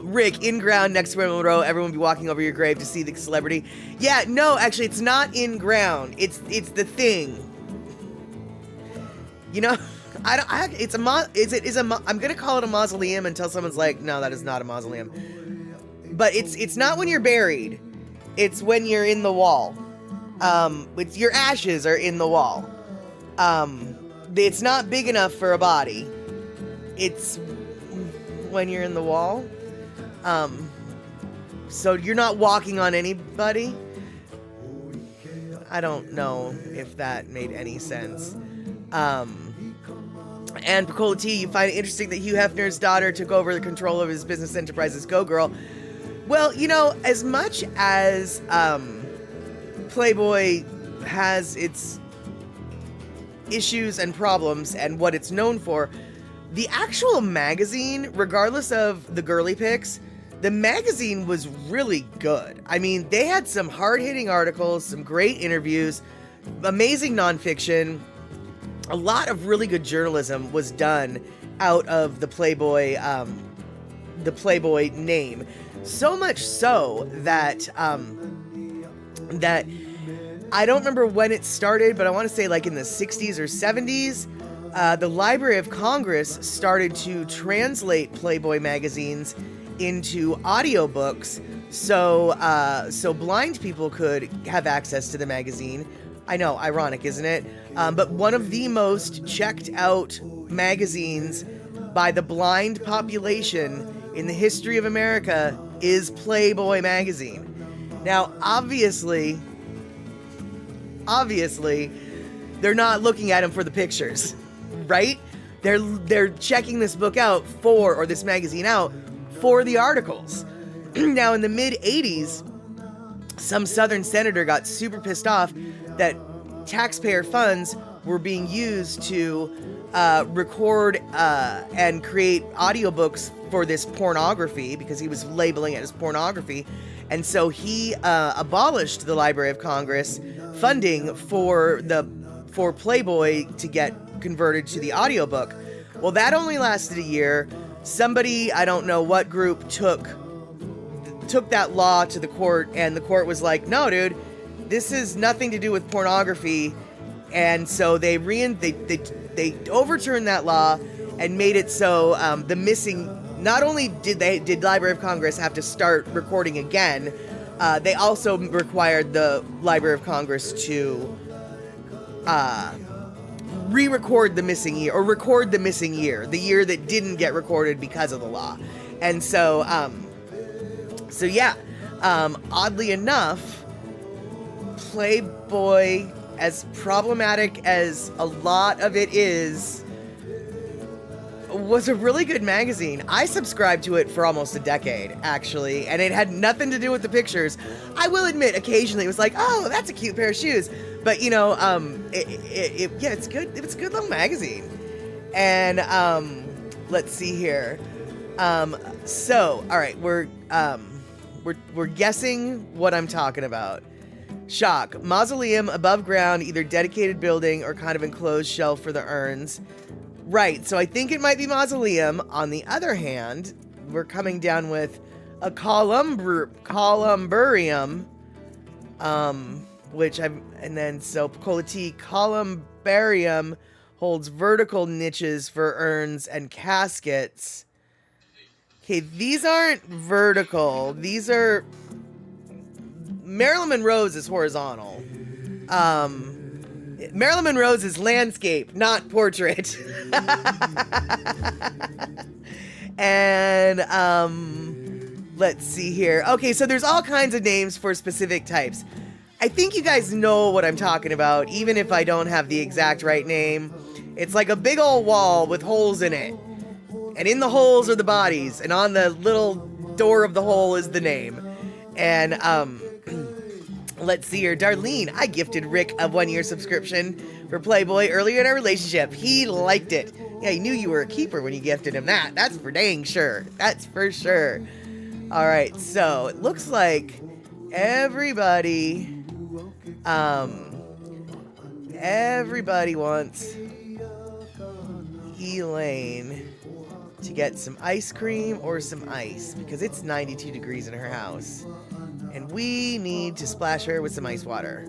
Rick, in ground next to Marilyn Monroe, everyone be walking over your grave to see the celebrity. Yeah, no, actually, it's not in ground. It's the thing. I don't. I'm gonna call it a mausoleum until someone's like, no, that is not a mausoleum. But it's not when you're buried. It's when you're in the wall. Your ashes are in the wall. It's not big enough for a body. It's when you're in the wall. So you're not walking on anybody. I don't know if that made any sense. And Picola T, you find it interesting that Hugh Hefner's daughter took over the control of his business enterprise's Go Girl. Well, you know, as much as Playboy has its issues and problems and what it's known for, the actual magazine, regardless of the girly pics, the magazine was really good. I mean, they had some hard-hitting articles, some great interviews, amazing nonfiction. A lot of really good journalism was done out of the Playboy name. So much so that that I don't remember when it started, but I want to say like in the 60s or 70s, the Library of Congress started to translate Playboy magazines into audiobooks so blind people could have access to the magazine. I know, ironic, isn't it? But one of the most checked out magazines by the blind population in the history of America is Playboy magazine. Now, obviously, they're not looking at him for the pictures, right? They're checking this book out or this magazine out for the articles. Now, in the mid-'80s, some Southern senator got super pissed off that taxpayer funds were being used to record and create audiobooks for this pornography, because he was labeling it as pornography. And so he abolished the Library of Congress funding for Playboy to get converted to the audiobook. Well, that only lasted a year. Somebody, I don't know what group, took that law to the court, and the court was like, no, dude, this has nothing to do with pornography. And so they overturned that law and made it so not only did Library of Congress have to start recording again, they also required the Library of Congress to re-record the missing year, or record the missing year, the year that didn't get recorded because of the law. And so, oddly enough, Playboy, as problematic as a lot of it is, was a really good magazine. I subscribed to it for almost a decade, actually, and it had nothing to do with the pictures. I will admit, occasionally it was like, oh, that's a cute pair of shoes. But, you know, it's good. It's a good little magazine. And let's see here. So, all right, we're guessing what I'm talking about. Shock. Mausoleum, above ground, either dedicated building or kind of enclosed shelf for the urns. Right, so I think it might be mausoleum. On the other hand, we're coming down with a columbarium, Picola T, columbarium holds vertical niches for urns and caskets. Okay, these aren't vertical. These are... Marilyn Monroe's is horizontal. Marilyn Monroe's is landscape, not portrait. And let's see here. Okay, so there's all kinds of names for specific types. I think you guys know what I'm talking about, even if I don't have the exact right name. It's like a big old wall with holes in it. And in the holes are the bodies, and on the little door of the hole is the name. And let's see here. Darlene, I gifted Rick a 1-year subscription for Playboy earlier in our relationship. He liked it. Yeah, he knew you were a keeper when you gifted him that. That's for dang sure. That's for sure. All right, so it looks like everybody wants Elaine to get some ice cream or some ice, because it's 92 degrees in her house. And we need to splash her with some ice water.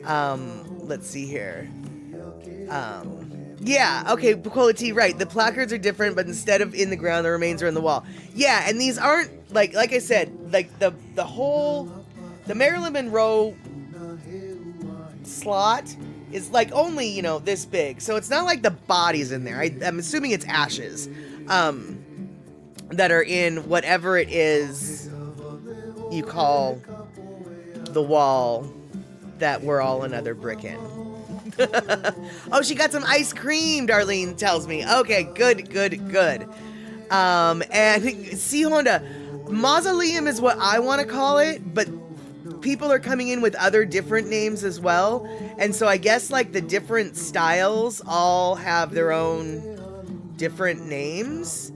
Let's see here. Yeah, okay, Bukola T, right. The placards are different, but instead of in the ground, the remains are in the wall. Yeah, and these aren't, like I said, like the Marilyn Monroe slot is like only, you know, this big. So it's not like the body's in there. I'm assuming it's ashes that are in whatever it is you call the wall that we're all another brick in. Oh, she got some ice cream, Darlene tells me. Okay, good. And see, Honda, mausoleum is what I want to call it, but people are coming in with other different names as well. And so I guess like the different styles all have their own different names.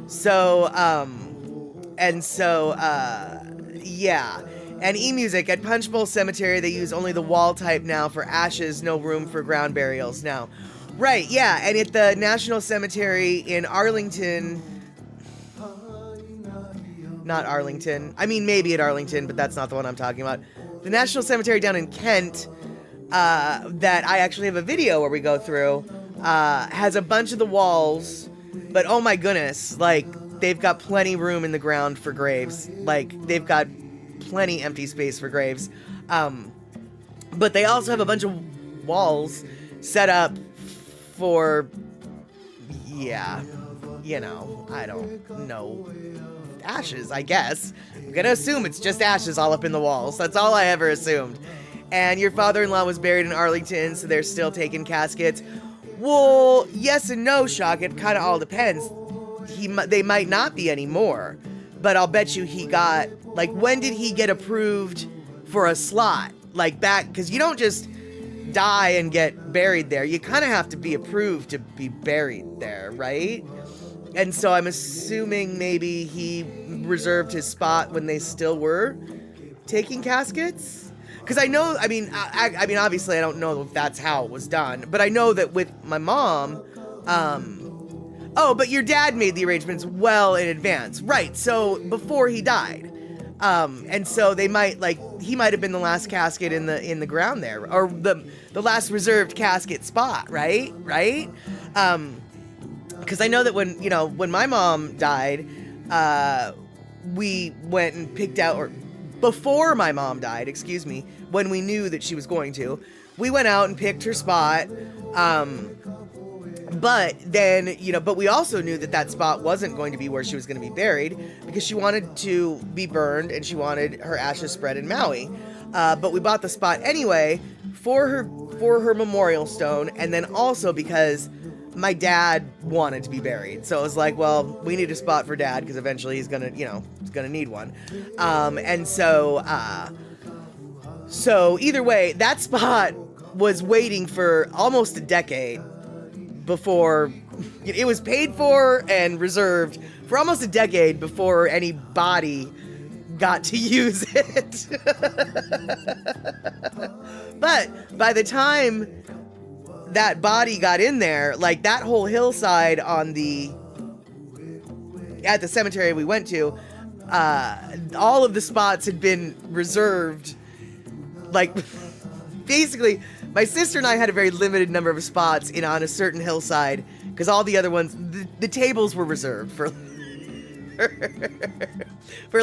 So, yeah. And eMusic, at Punch Bowl Cemetery, they use only the wall type now for ashes, no room for ground burials now. Right, yeah, and at the National Cemetery in Arlington, not Arlington, I mean maybe at Arlington, but that's not the one I'm talking about. The National Cemetery down in Kent, that I actually have a video where we go through, has a bunch of the walls, but oh my goodness, like, they've got plenty room in the ground for graves. Like, they've got plenty empty space for graves. But they also have a bunch of walls set up for, yeah, you know, I don't know, ashes, I guess. I'm gonna assume it's just ashes all up in the walls. That's all I ever assumed. And your father-in-law was buried in Arlington, so they're still taking caskets. Well, yes and no, Shock. It kind of all depends. They might not be anymore, but I'll bet you he got, like, when did he get approved for a slot? Like, back, because you don't just die and get buried there. You kind of have to be approved to be buried there, right? And so I'm assuming maybe he reserved his spot when they still were taking caskets. Because I know, I mean, obviously I don't know if that's how it was done, but I know that with my mom, oh, but your dad made the arrangements well in advance. Right, so before he died. And so they might, like, he might have been the last casket in the ground there, or the last reserved casket spot, right? Because I know that when my mom died, we went and picked out, or before my mom died, excuse me, when we knew that she was going to, we went out and picked her spot. But then, but we also knew that spot wasn't going to be where she was going to be buried, because she wanted to be burned and she wanted her ashes spread in Maui. But we bought the spot anyway for her memorial stone, and then also because my dad wanted to be buried. So it was like, well, we need a spot for dad, because eventually he's gonna need one. And so either way, that spot was waiting for almost a decade before it was paid for and reserved for almost a decade before anybody got to use it. But by the time that body got in there, like that whole hillside at the cemetery we went to, all of the spots had been reserved. Like, basically, my sister and I had a very limited number of spots on a certain hillside, because all the other ones, the tables were reserved for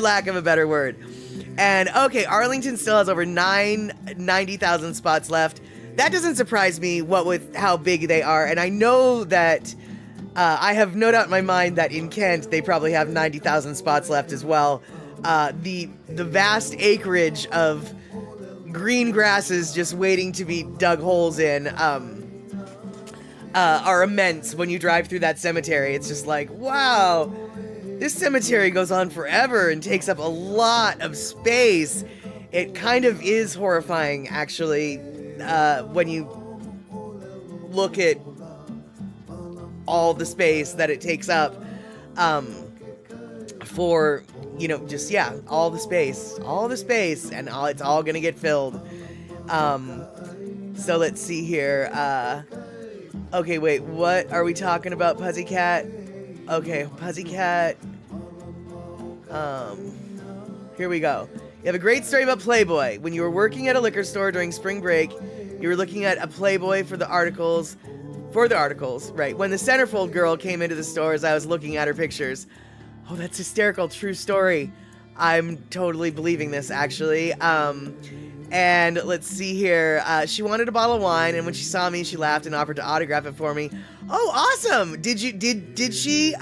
lack of a better word. And okay, Arlington still has over 90,000 spots left. That doesn't surprise me, with how big they are. And I know that I have no doubt in my mind that in Kent they probably have 90,000 spots left as well. The vast acreage of green grasses just waiting to be dug holes in are immense when you drive through that cemetery. It's just like, wow, this cemetery goes on forever and takes up a lot of space. It kind of is horrifying, actually, when you look at all the space that it takes up for, all the space, and it's all gonna get filled. So let's see here. Okay, wait, what are we talking about, Pussycat? Okay, Pussycat. Here we go. You have a great story about Playboy. When you were working at a liquor store during spring break, you were looking at a Playboy for the articles for the articles, right? When the centerfold girl came into the stores, I was looking at her pictures. Oh, that's hysterical. True story. I'm totally believing this, actually. And let's see here. She wanted a bottle of wine, and when she saw me, she laughed and offered to autograph it for me. Oh, awesome! Did she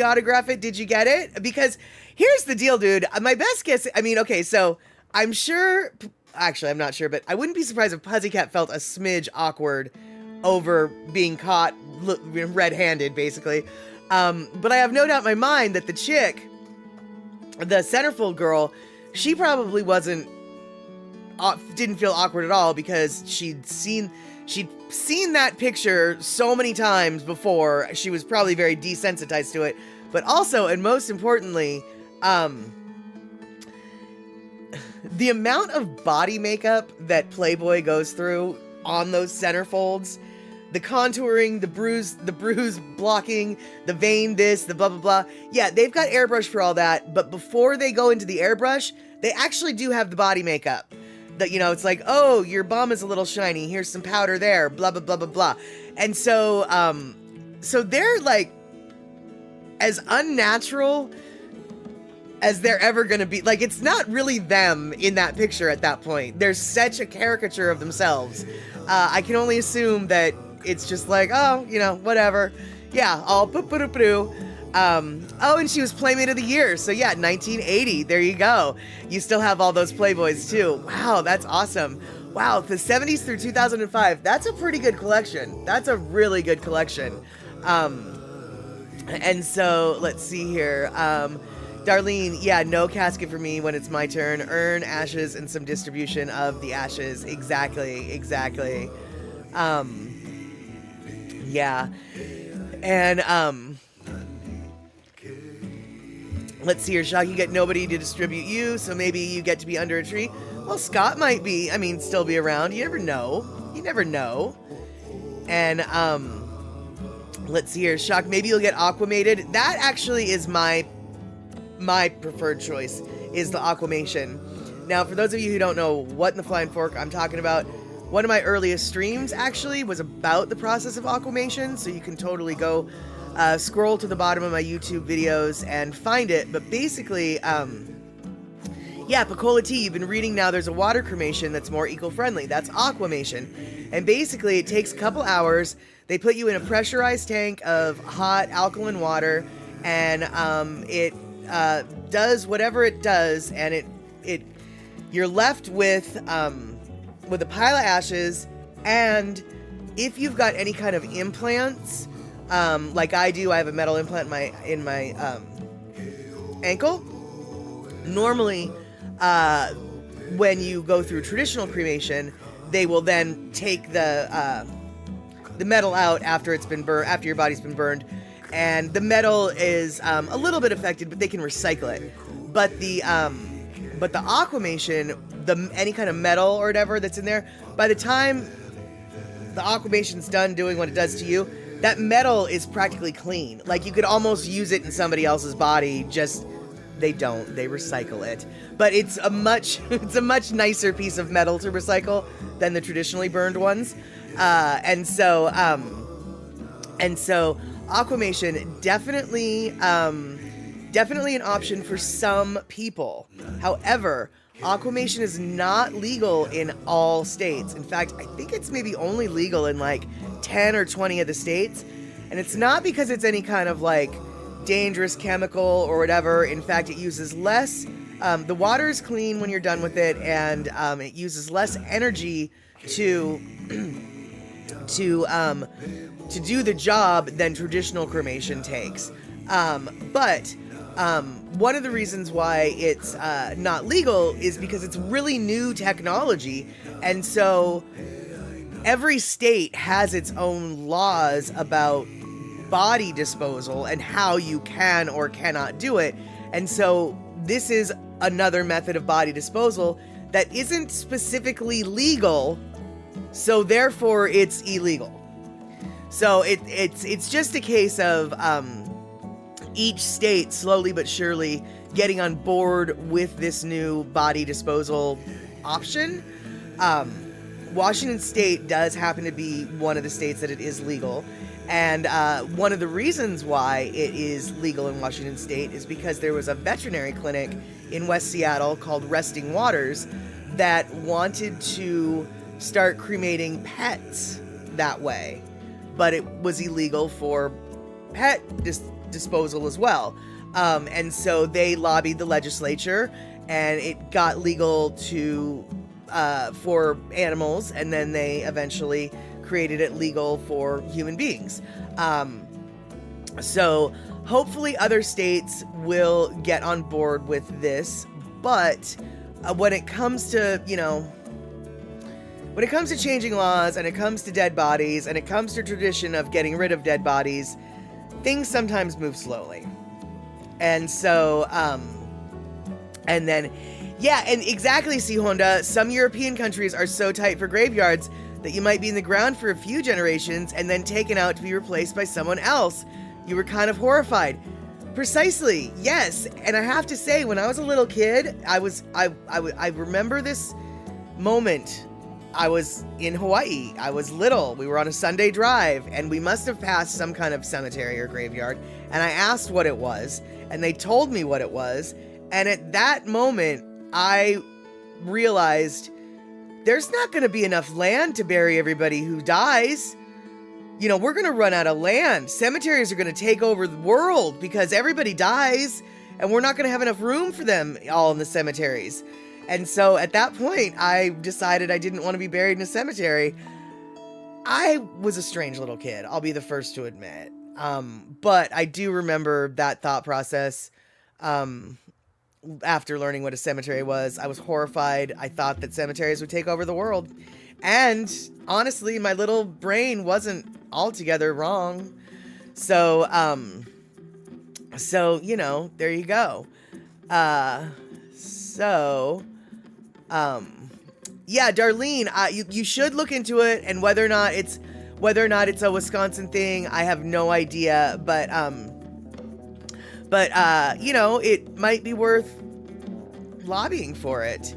autograph it? Did you get it? Because here's the deal, dude. My best guess. I mean, okay, so I'm sure. Actually, I'm not sure, but I wouldn't be surprised if Pussycat felt a smidge awkward over being caught red-handed, basically. But I have no doubt in my mind that the chick, the centerfold girl, she probably didn't feel awkward at all because she'd seen that picture so many times before. She was probably very desensitized to it. But also, and most importantly, the amount of body makeup that Playboy goes through on those centerfolds, the contouring, the bruise blocking, the vein this, the blah, blah, blah. Yeah, they've got airbrush for all that, but before they go into the airbrush, they actually do have the body makeup. That, you know, it's like, oh, your bum is a little shiny, here's some powder there, blah, blah, blah, blah, blah. And so, so they're like as unnatural as they're ever gonna be. Like, it's not really them in that picture at that point. They're such a caricature of themselves. I can only assume that it's just like, oh, you know, whatever. Yeah, all poo-poo-poo-poo. Oh, and she was Playmate of the Year. So yeah, 1980. There you go. You still have all those Playboys too. Wow, that's awesome. Wow, the 70s through 2005. That's a pretty good collection. That's a really good collection. And so let's see here. Darlene, yeah, no casket for me when it's my turn. Urn, ashes, and some distribution of the ashes. Exactly. Yeah. And, let's see here, Shock, you get nobody to distribute you, so maybe you get to be under a tree. Well, Scott might be, still be around. You never know. And, let's see here, Shock, maybe you'll get Aquamated. That actually is my preferred choice, is the Aquamation. Now, for those of you who don't know what in the Flying Fork I'm talking about, one of my earliest streams actually was about the process of Aquamation, so you can totally go scroll to the bottom of my YouTube videos and find it. But basically, yeah, Picola Tea, you've been reading now, there's a water cremation that's more eco-friendly. That's Aquamation. And basically, it takes a couple hours. They put you in a pressurized tank of hot alkaline water, and it does whatever it does, and you're left with a pile of ashes. And if you've got any kind of implants, like I do, I have a metal implant in my ankle. Normally, when you go through traditional cremation, they will then take the metal out after it's been burned, after your body's been burned, and the metal is a little bit affected, but they can recycle it. But the Aquamation, any kind of metal or whatever that's in there, by the time the Aquamation's done doing what it does to you, that metal is practically clean. Like, you could almost use it in somebody else's body, just they don't. They recycle it. But it's a much nicer piece of metal to recycle than the traditionally burned ones. And so Aquamation, definitely an option for some people. However, Aquamation is not legal in all states. In fact, I think it's maybe only legal in like 10 or 20 of the states. And it's not because it's any kind of like dangerous chemical or whatever. In fact, it uses less, the water is clean when you're done with it, and it uses less energy to do the job than traditional cremation takes. But one of the reasons why it's not legal is because it's really new technology, and so every state has its own laws about body disposal and how you can or cannot do it. And so this is another method of body disposal that isn't specifically legal, so therefore it's illegal. So it's just a case of each state slowly but surely getting on board with this new body disposal option. Washington State does happen to be one of the states that it is legal. And one of the reasons why it is legal in Washington State is because there was a veterinary clinic in West Seattle called Resting Waters that wanted to start cremating pets that way. But it was illegal for pet disposal as well. And so they lobbied the legislature, and it got legal to for animals, and then they eventually created it legal for human beings. So hopefully other states will get on board with this, but when it comes to, when it comes to changing laws, and it comes to dead bodies, and it comes to tradition of getting rid of dead bodies, things sometimes move slowly. And so, and then, yeah, and exactly, C. Honda, some European countries are so tight for graveyards that you might be in the ground for a few generations and then taken out to be replaced by someone else. You were kind of horrified. Precisely, yes. And I have to say, when I was a little kid, I remember this moment. I was in Hawaii. I was little. We were on a Sunday drive, and we must have passed some kind of cemetery or graveyard. And I asked what it was, and they told me what it was. And at that moment, I realized there's not going to be enough land to bury everybody who dies. We're going to run out of land. Cemeteries are going to take over the world because everybody dies, and we're not going to have enough room for them all in the cemeteries. And so at that point, I decided I didn't want to be buried in a cemetery. I was a strange little kid, I'll be the first to admit. But I do remember that thought process. After learning what a cemetery was, I was horrified. I thought that cemeteries would take over the world. And honestly, my little brain wasn't altogether wrong. So, there you go. Yeah, Darlene, you should look into it, and whether or not it's a Wisconsin thing, I have no idea, but it might be worth lobbying for it.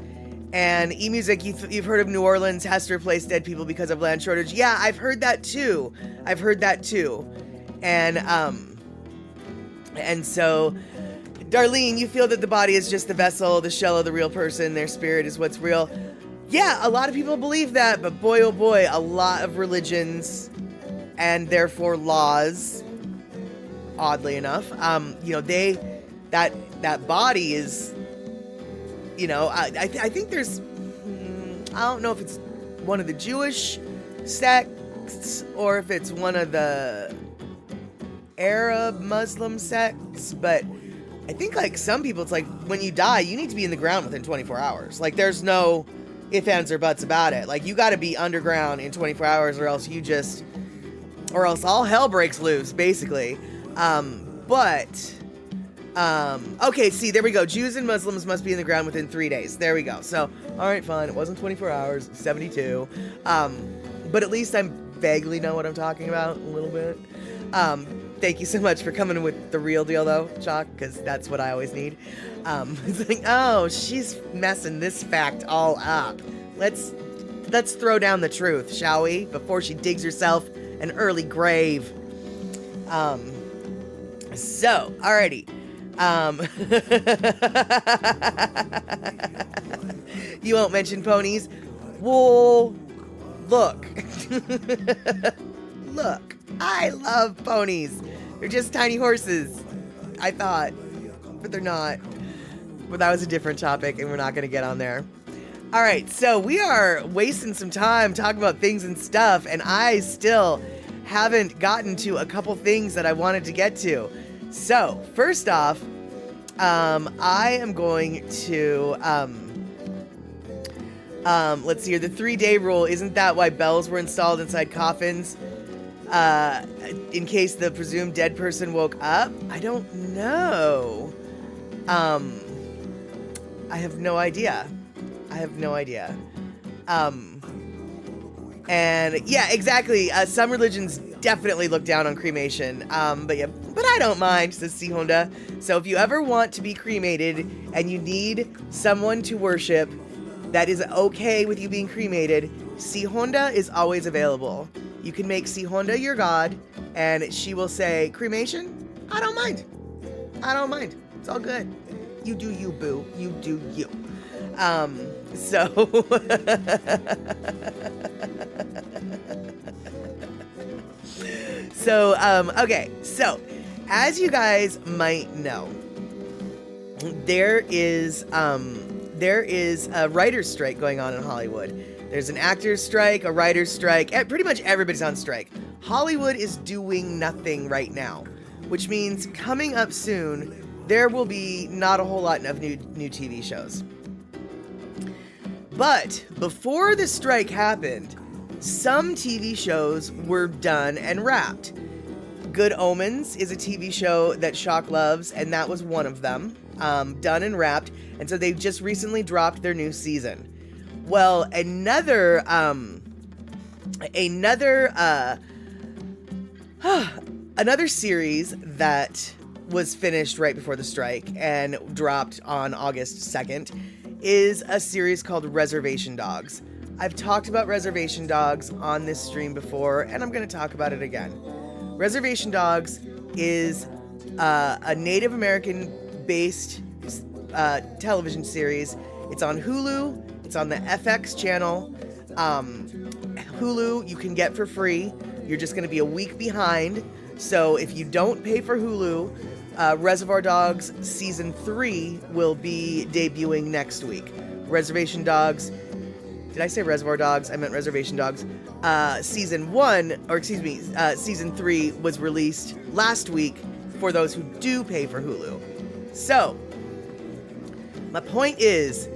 And eMusic, you've heard of New Orleans has to replace dead people because of land shortage. Yeah, I've heard that too. And so, Darlene, you feel that the body is just the vessel, the shell of the real person, their spirit is what's real. Yeah, a lot of people believe that, but boy, oh boy, a lot of religions, and therefore laws, oddly enough, that body is, I think there's, I don't know if it's one of the Jewish sects or if it's one of the Arab Muslim sects, but I think like some people, it's like when you die, you need to be in the ground within 24 hours. Like there's no ifs, ands, or buts about it. Like you got to be underground in 24 hours or else all hell breaks loose, basically. Okay, see, there we go. Jews and Muslims must be in the ground within 3 days. There we go. So, all right, fine. It wasn't 24 hours, 72. But at least I vaguely know what I'm talking about a little bit. Thank you so much for coming with the real deal, though, Chalk, because that's what I always need. It's like, oh, she's messing this fact all up. Let's throw down the truth, shall we? Before she digs herself an early grave. So, alrighty. You won't mention ponies? Well, look. Look, I love ponies. They're just tiny horses, I thought, but they're not. But that was a different topic, and we're not going to get on there. All right, so we are wasting some time talking about things and stuff, and I still haven't gotten to a couple things that I wanted to get to. So, first off, I am going to, let's see here, the 3-day rule, isn't that why bells were installed inside coffins? In case the presumed dead person woke up? I don't know. I have no idea. And yeah, exactly. Some religions definitely look down on cremation. But I don't mind, says C. Honda. So if you ever want to be cremated and you need someone to worship that is okay with you being cremated, Si Honda is always available. You can make Si Honda your god, and she will say, cremation? I don't mind. I don't mind. It's all good. You do you, boo. You do you. Okay. So, as you guys might know, there is a writer's strike going on in Hollywood. There's an actor's strike, a writer's strike. Pretty much everybody's on strike. Hollywood is doing nothing right now, which means coming up soon, there will be not a whole lot of new TV shows. But before the strike happened, some TV shows were done and wrapped. Good Omens is a TV show that Shock loves, and that was one of them, done and wrapped. And so they've just recently dropped their new season. Well, another series that was finished right before the strike and dropped on August 2nd is a series called Reservation Dogs. I've talked about Reservation Dogs on this stream before, and I'm going to talk about it again. Reservation Dogs is a Native American-based television series. It's on Hulu. It's on the FX channel. Hulu you can get for free. You're just going to be a week behind. So if you don't pay for Hulu, Reservoir Dogs Season 3 will be debuting next week. Reservation Dogs... Did I say Reservoir Dogs? I meant Reservation Dogs. Season 3 was released last week for those who do pay for Hulu. So, my point is,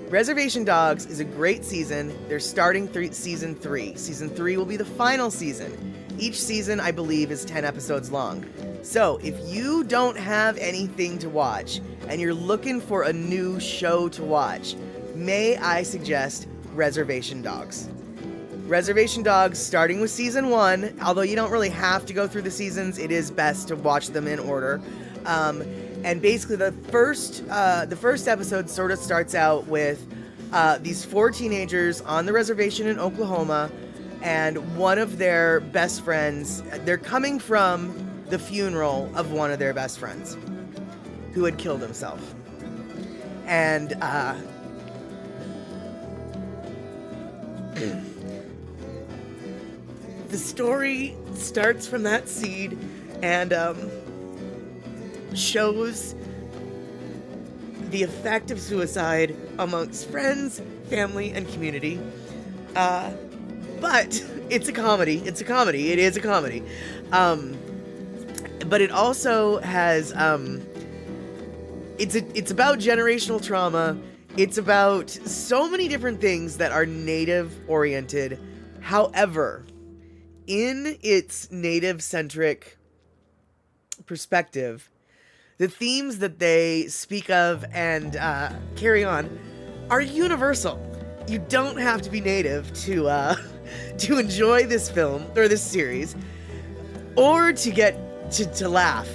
Reservation Dogs is a great season. They're starting season 3. Season 3 will be the final season. Each season, I believe, is 10 episodes long. So, if you don't have anything to watch, and you're looking for a new show to watch, may I suggest Reservation Dogs. Reservation Dogs, starting with season 1, although you don't really have to go through the seasons, it is best to watch them in order. And basically the first episode sort of starts out with these 4 teenagers on the reservation in Oklahoma, and one of their best friends, they're coming from the funeral of one of their best friends who had killed himself. And the story starts from that seed and shows the effect of suicide amongst friends, family, and community. But it's a comedy. It is a comedy. But it also has it's about generational trauma. It's about so many different things that are native oriented. However, in its native centric perspective, the themes that they speak of and carry on are universal. You don't have to be native to enjoy this film or this series, or to get to laugh,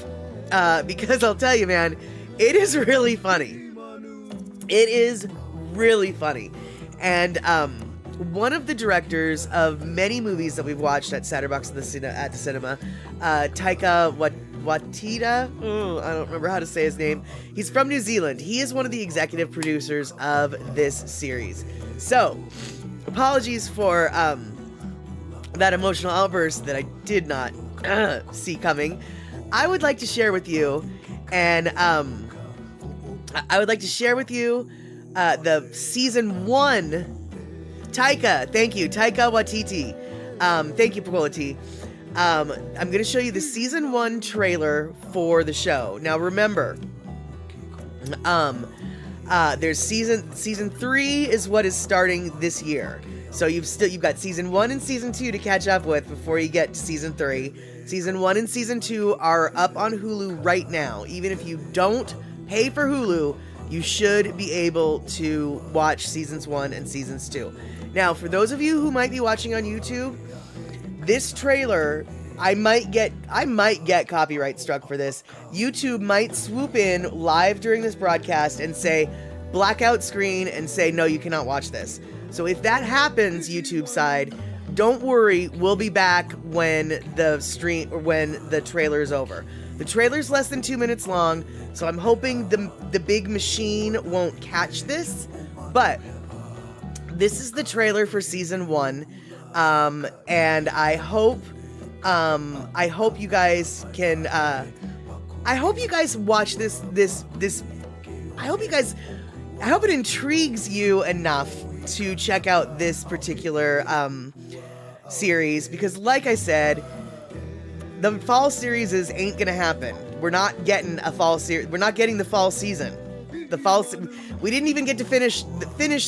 because I'll tell you, man, it is really funny. It is really funny. And one of the directors of many movies that we've watched at Satterbox at the cinema, Taika Waititi, I don't remember how to say his name. He's from New Zealand. He is one of the executive producers of this series. So, apologies for that emotional outburst that I did not see coming. I would like to share with you, and the season 1. Taika, thank you, Taika Waititi. Thank you, Quality. I'm going to show you the season 1 trailer for the show. Now, remember, there's season 3 is what is starting this year. So you've got season 1 and season 2 to catch up with before you get to season 3. Season 1 and season 2 are up on Hulu right now. Even if you don't pay for Hulu, you should be able to watch seasons 1 and seasons 2. Now, for those of you who might be watching on YouTube, this trailer, I might get copyright struck for this. YouTube might swoop in live during this broadcast and say, blackout screen, and say, no, you cannot watch this. So if that happens, YouTube side, don't worry, we'll be back when the trailer is over. The trailer's less than 2 minutes long, so I'm hoping the big machine won't catch this, but this is the trailer for season 1, and I hope you guys can, I hope you guys watch this, I hope it intrigues you enough to check out this particular, series, because like I said, the fall series ain't gonna happen. We're not getting a fall series. We're not getting the fall season. We didn't even get to finish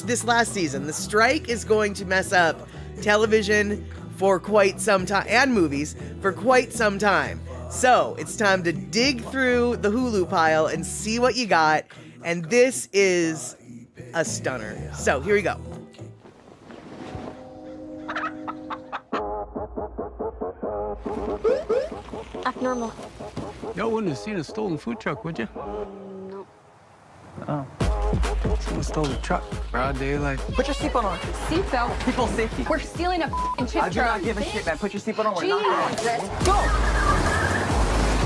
this last season. The strike is going to mess up television for quite some time, and movies for quite some time. So it's time to dig through the Hulu pile and see what you got. And this is a stunner. So here we go. Act normal. Y'all wouldn't have seen a stolen food truck, would you? No. Oh. Someone stole the truck. Broad daylight. Put your seatbelt on. Seatbelt? People safety. We're stealing a f***ing chip I do truck. not give a shit, man. Put your seatbelt on. We're not going. Jesus. Go!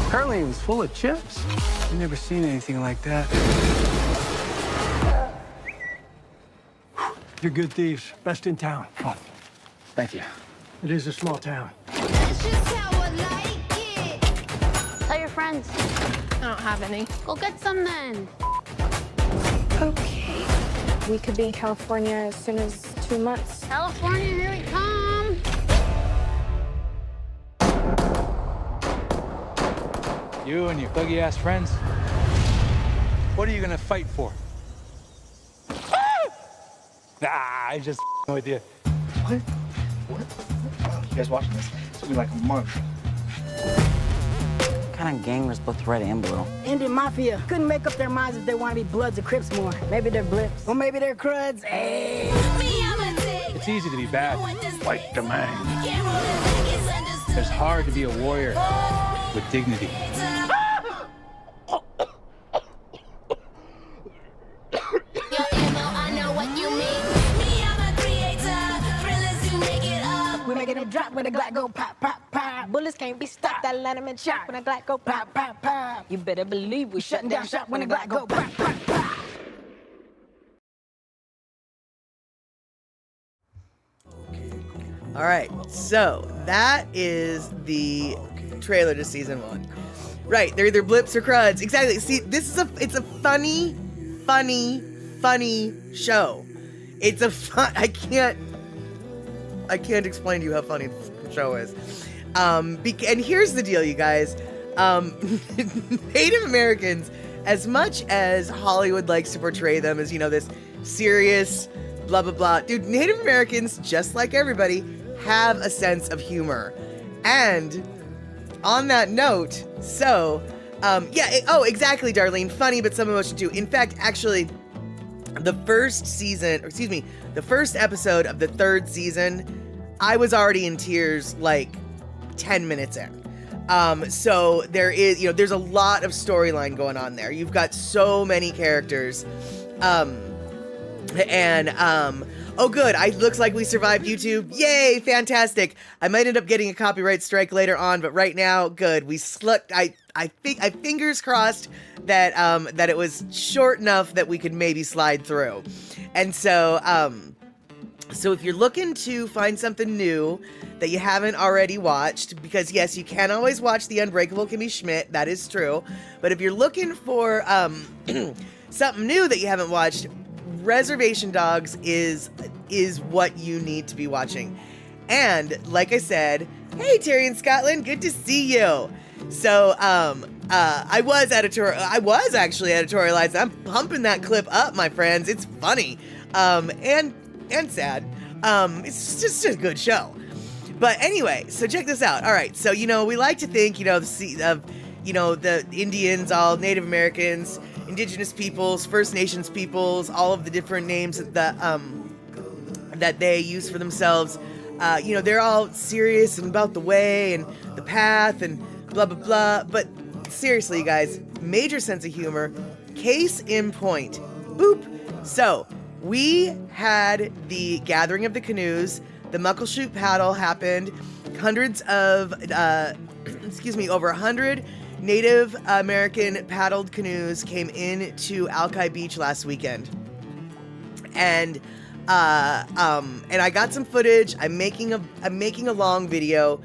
Apparently it was full of chips. I've never seen anything like that. You're good thieves. Best in town. Oh, thank you. It is a small town. That's just how I like it. Tell your friends. I don't have any. Go get some then. Okay. We could be in California as soon as 2 months. California, here we come. You and your thuggy-ass friends, what are you gonna fight for? Nah, I just with you. What? You guys watching this? It's gonna be like a month. What kind of gang was both red and blue? Indian Mafia couldn't make up their minds if they want to be Bloods or Crips more. Maybe they're Blips, or maybe they're Cruds. Hey. It's easy to be bad. Like the man. It's hard to be a warrior with dignity. We making it drop when the Glock go pop, pop, pop. Bullets can't be stopped. That Letterman shot when the Glock go pop, pop, pop. You better believe we shutting down shop when the Glock go pop, pop, pop. All right, so that is the trailer to season 1. Right, they're either blips or cruds. Exactly. See, it's a funny show. It's a fun. I can't explain to you how funny the show is. And here's the deal, you guys. Native Americans, as much as Hollywood likes to portray them as, this serious, blah, blah, blah. Dude, Native Americans, just like everybody, have a sense of humor. And on that note, so, exactly, Darlene. Funny, but some emotion too. In fact, actually, the first episode of the 3rd season, I was already in tears like 10 minutes in. So there is, there's a lot of storyline going on there. You've got so many characters. Oh good, looks like we survived YouTube. Yay, fantastic. I might end up getting a copyright strike later on, but right now, good. We slucked, I fingers crossed that it was short enough that we could maybe slide through. And so if you're looking to find something new that you haven't already watched, because yes, you can always watch The Unbreakable Kimmy Schmidt, that is true. But if you're looking for something new that you haven't watched, Reservation Dogs is what you need to be watching. And like I said, hey Terry in Scotland, good to see you. So I was actually editorialized. I'm pumping that clip up, my friends. It's funny and sad. It's just a good show. But anyway, so check this out. All right, so we like to think the Indians, all Native Americans, Indigenous peoples, First Nations peoples, all of the different names that they use for themselves. They're all serious and about the way and the path and blah, blah, blah. But seriously, you guys, major sense of humor. Case in point. Boop. So, we had the gathering of the canoes. The Muckleshoot paddle happened. Hundreds of, over 100 Native American paddled canoes came into Alki Beach last weekend. And I got some footage. I'm making a long video,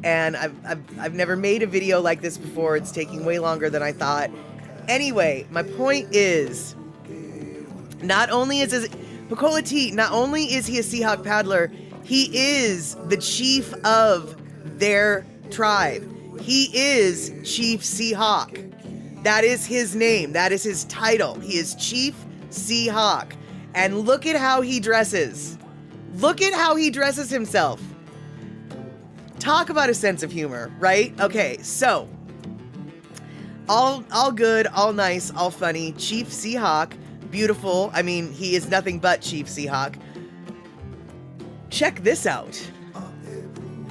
and I've never made a video like this before. It's taking way longer than I thought. Anyway, my point is, not only is Pacola T, not only is he a Seahawk paddler, he is the chief of their tribe. He is Chief Seahawk. That is his name. That is his title. He is Chief Seahawk. And look at how he dresses. Look at how he dresses himself. Talk about a sense of humor, right? Okay, so all good, all nice, all funny. Chief Seahawk, beautiful. I mean, he is nothing but Chief Seahawk. Check this out.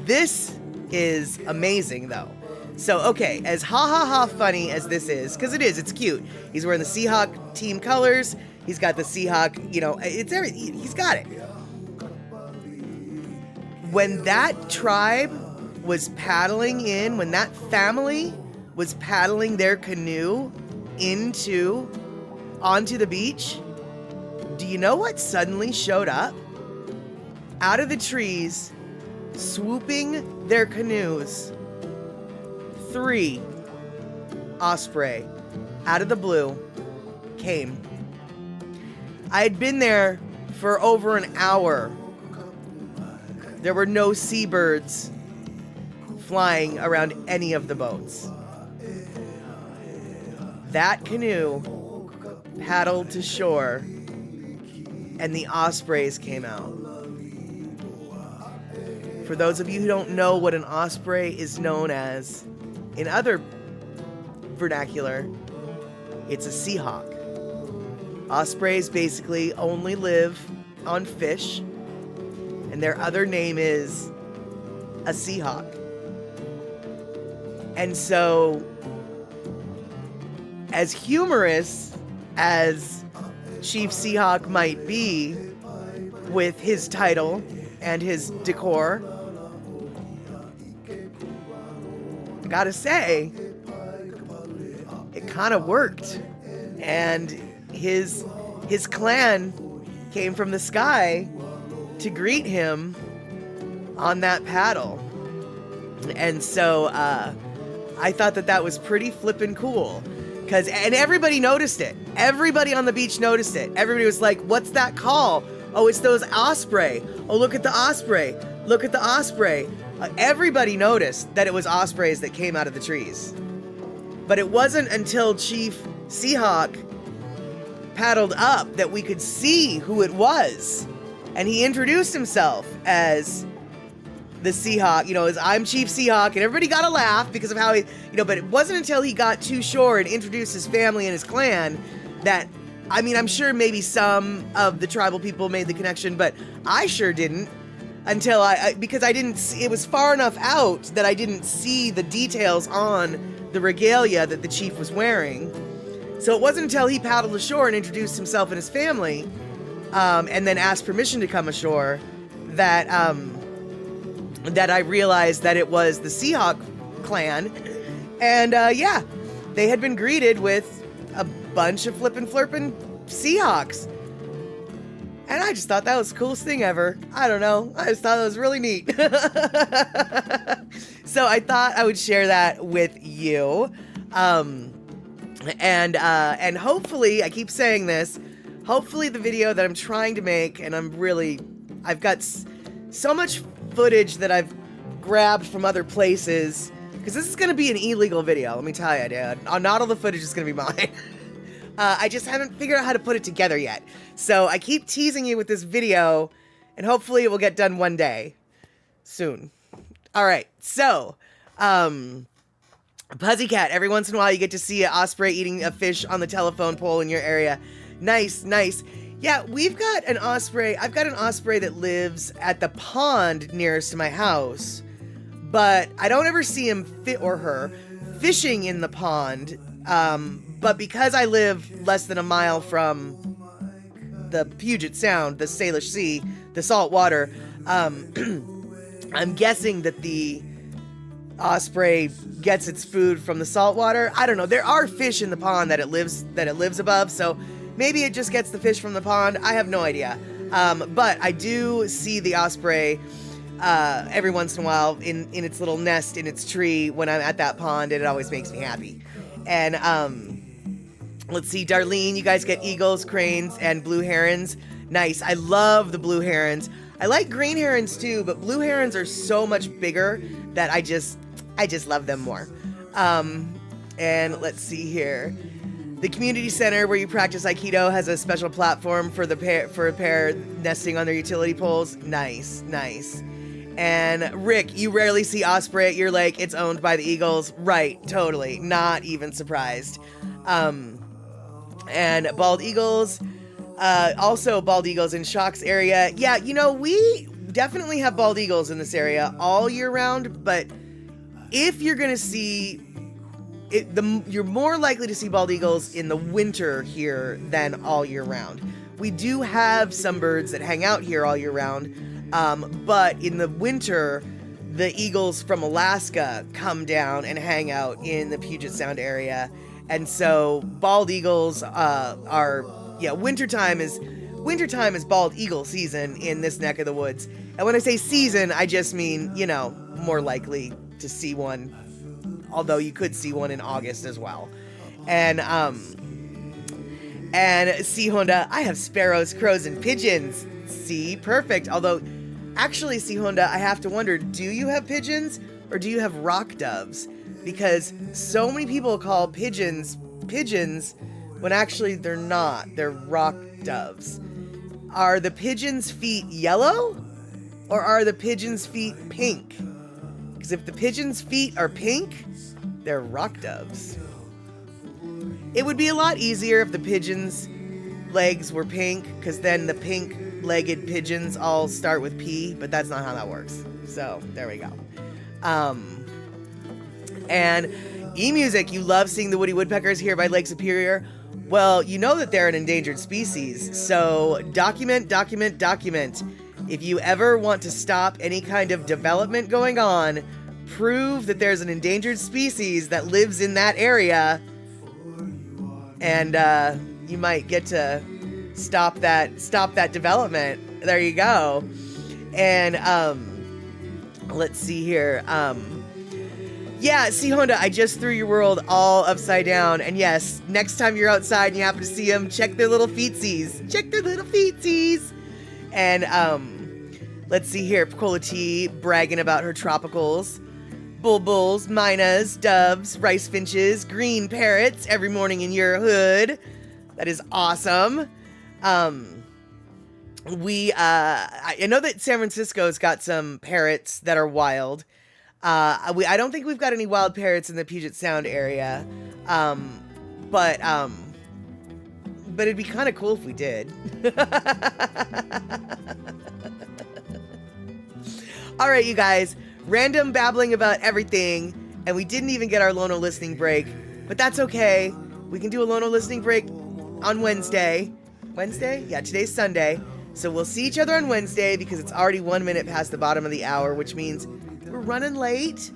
This is amazing, though. So, okay, as ha funny as this is, because it's cute. He's wearing the Seahawk team colors. He's got the Seahawk, it's everything. He's got it. When that tribe was paddling in, when that family was paddling their canoe onto the beach, do you know what suddenly showed up? Out of the trees, swooping their canoes, 3 osprey out of the blue came. I had been there for over an hour. There were no seabirds flying around any of the boats. That canoe paddled to shore, and the ospreys came out. For those of you who don't know what an osprey is known as, in other vernacular, it's a Seahawk. Ospreys basically only live on fish, and their other name is a Seahawk. And so, as humorous as Chief Seahawk might be with his title and his decor, I gotta say, it kind of worked. And his clan came from the sky to greet him on that paddle. And so I thought that was pretty flippin' cool. And everybody noticed it. Everybody on the beach noticed it. Everybody was like, what's that call? Oh, it's those osprey. Oh, look at the osprey. Look at the osprey. Everybody noticed that it was ospreys that came out of the trees. But it wasn't until Chief Seahawk paddled up that we could see who it was. And he introduced himself as the Seahawk, as I'm Chief Seahawk, and everybody got a laugh because of how he, but it wasn't until he got to shore and introduced his family and his clan that, I'm sure maybe some of the tribal people made the connection, but I sure didn't until because I didn't see, it was far enough out that I didn't see the details on the regalia that the chief was wearing. So it wasn't until he paddled ashore and introduced himself and his family, and then asked permission to come ashore, that I realized that it was the Seahawk clan. And they had been greeted with a bunch of flippin' flirpin' Seahawks. And I just thought that was the coolest thing ever. I don't know. I just thought that was really neat. So I thought I would share that with you. And hopefully, I keep saying this, hopefully the video that I'm trying to make, and I've got so much footage that I've grabbed from other places, because this is going to be an illegal video, let me tell you, dude. Not all the footage is going to be mine. I just haven't figured out how to put it together yet. So I keep teasing you with this video, and hopefully it will get done one day. Soon. Alright, so, Pussycat, every once in a while you get to see an osprey eating a fish on the telephone pole in your area. Nice, nice. Yeah, we've got an osprey. I've got an osprey that lives at the pond nearest to my house, but I don't ever see him or her fishing in the pond. But because I live less than a mile from the Puget Sound, the Salish Sea, the salt water. I'm guessing that the osprey gets its food from the salt water. I don't know. There are fish in the pond that it lives above, so maybe it just gets the fish from the pond. I have no idea. But I do see the osprey every once in a while in its little nest in its tree when I'm at that pond, and it always makes me happy. And let's see, Darlene, you guys get eagles, cranes, and blue herons. Nice. I love the blue herons. I like green herons too, but blue herons are so much bigger that I just love them more. And let's see here. The community center where you practice Aikido has a special platform for a pair nesting on their utility poles. Nice, nice. And Rick, you rarely see osprey at your lake. It's owned by the eagles. Right, totally. Not even surprised. And bald eagles. Also bald eagles in Shock's area. Yeah, you know, we definitely have bald eagles in this area all year round, but if you're going to see it, you're more likely to see bald eagles in the winter here than all year round. We do have some birds that hang out here all year round, but in the winter, the eagles from Alaska come down and hang out in the Puget Sound area. And so bald eagles wintertime is bald eagle season in this neck of the woods. And when I say season, I just mean, you know, more likely to see one, although you could see one in August as well. And see, Honda, I have sparrows, crows, and pigeons. See, perfect. Although, actually, see, Honda, I have to wonder, do you have pigeons or do you have rock doves? Because so many people call pigeons when actually they're not. They're rock doves. Are the pigeon's feet yellow or are the pigeon's feet pink? Because if the pigeon's feet are pink, they're rock doves. It would be a lot easier if the pigeon's legs were pink, because then the pink-legged pigeons all start with P, but that's not how that works. So, there we go. And eMusic, you love seeing the woody woodpeckers here by Lake Superior. Well, you know that they're an endangered species, so document. If you ever want to stop any kind of development going on, prove that there's an endangered species that lives in that area, and you might get to stop that development. There you go. And let's see here. Yeah, see, Honda, I just threw your world all upside down. And yes, next time you're outside and you happen to see them, check their little feetsies. And let's see here. Picola T bragging about her tropicals. Bulbuls, mynas, doves, rice finches, green parrots every morning in your hood. That is awesome. I know that San Francisco's got some parrots that are wild. I don't think we've got any wild parrots in the Puget Sound area. But it'd be kind of cool if we did. All right, you guys. Random babbling about everything, and we didn't even get our Lono listening break, but that's okay. We can do a Lono listening break on Wednesday. Wednesday? Yeah, today's Sunday. So we'll see each other on Wednesday because it's already 1 minute past the bottom of the hour, which means we're running late.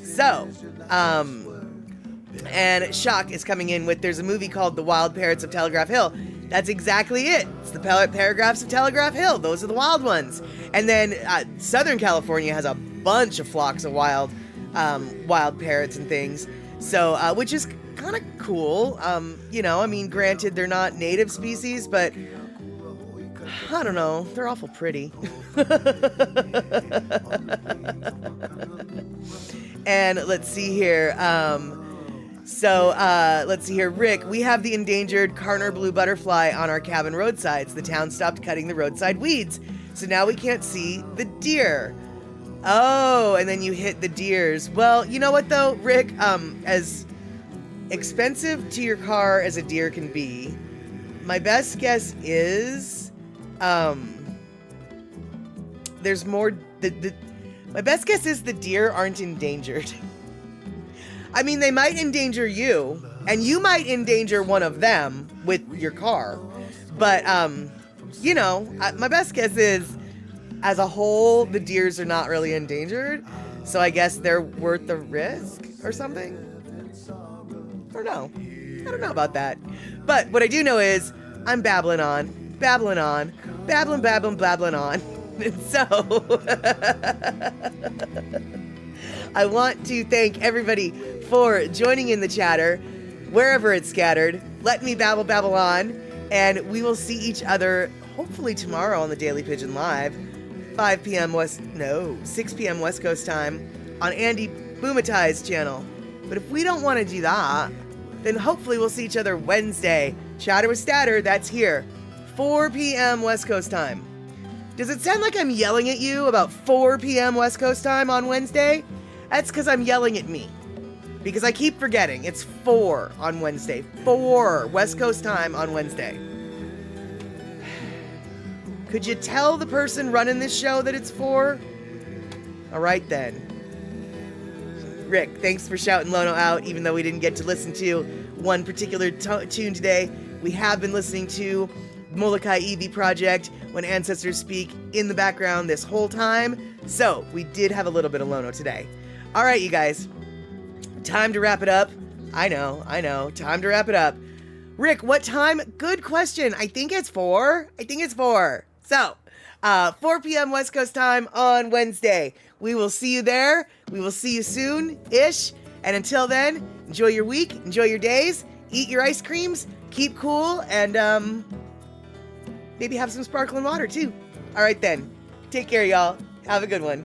So, and Shock is coming in with, there's a movie called The Wild Parrots of Telegraph Hill. That's exactly it. It's the paragraphs of Telegraph Hill. Those are the wild ones. And then Southern California has a bunch of flocks of wild parrots and things. So, which is kind of cool. You know, I mean, granted, they're not native species, but I don't know. They're awful pretty. And let's see here. Let's see here. Rick, we have the endangered Carner blue butterfly on our cabin roadsides. The town stopped cutting the roadside weeds, so now we can't see the deer. Oh, and then you hit the deers. Well, you know what though, Rick? As expensive to your car as a deer can be, my best guess is, there's more. My best guess is the deer aren't endangered. I mean, they might endanger you, and you might endanger one of them with your car. But you know, my best guess is, as a whole, the deers are not really endangered. So I guess they're worth the risk or something. I don't know. I don't know about that. But what I do know is I'm babbling on, babbling on, babbling on. And so I want to thank everybody for joining in the chatter, wherever it's scattered. Let me babble on, and we will see each other hopefully tomorrow on the Daily Pigeon Live, 6 p.m. West Coast time on Andy Boomatai's channel. But if we don't want to do that, then hopefully we'll see each other Wednesday. Chatter with Statter, that's here, 4 p.m. West Coast time. Does it sound like I'm yelling at you about 4 p.m. West Coast time on Wednesday? That's because I'm yelling at me. Because I keep forgetting. It's 4 on Wednesday. 4 West Coast time on Wednesday. Could you tell the person running this show that it's 4? All right then. Rick, thanks for shouting Lono out, even though we didn't get to listen to one particular tune today. We have been listening to Molokai Eevee Project, When Ancestors Speak, in the background this whole time. So we did have a little bit of Lono today. All right, you guys. Time to wrap it up. I know. Time to wrap it up. Rick, what time? Good question. I think it's 4. So, 4 p.m. West Coast time on Wednesday. We will see you there. We will see you soon-ish. And until then, enjoy your week. Enjoy your days. Eat your ice creams. Keep cool. And, maybe have some sparkling water, too. All right, then. Take care, y'all. Have a good one.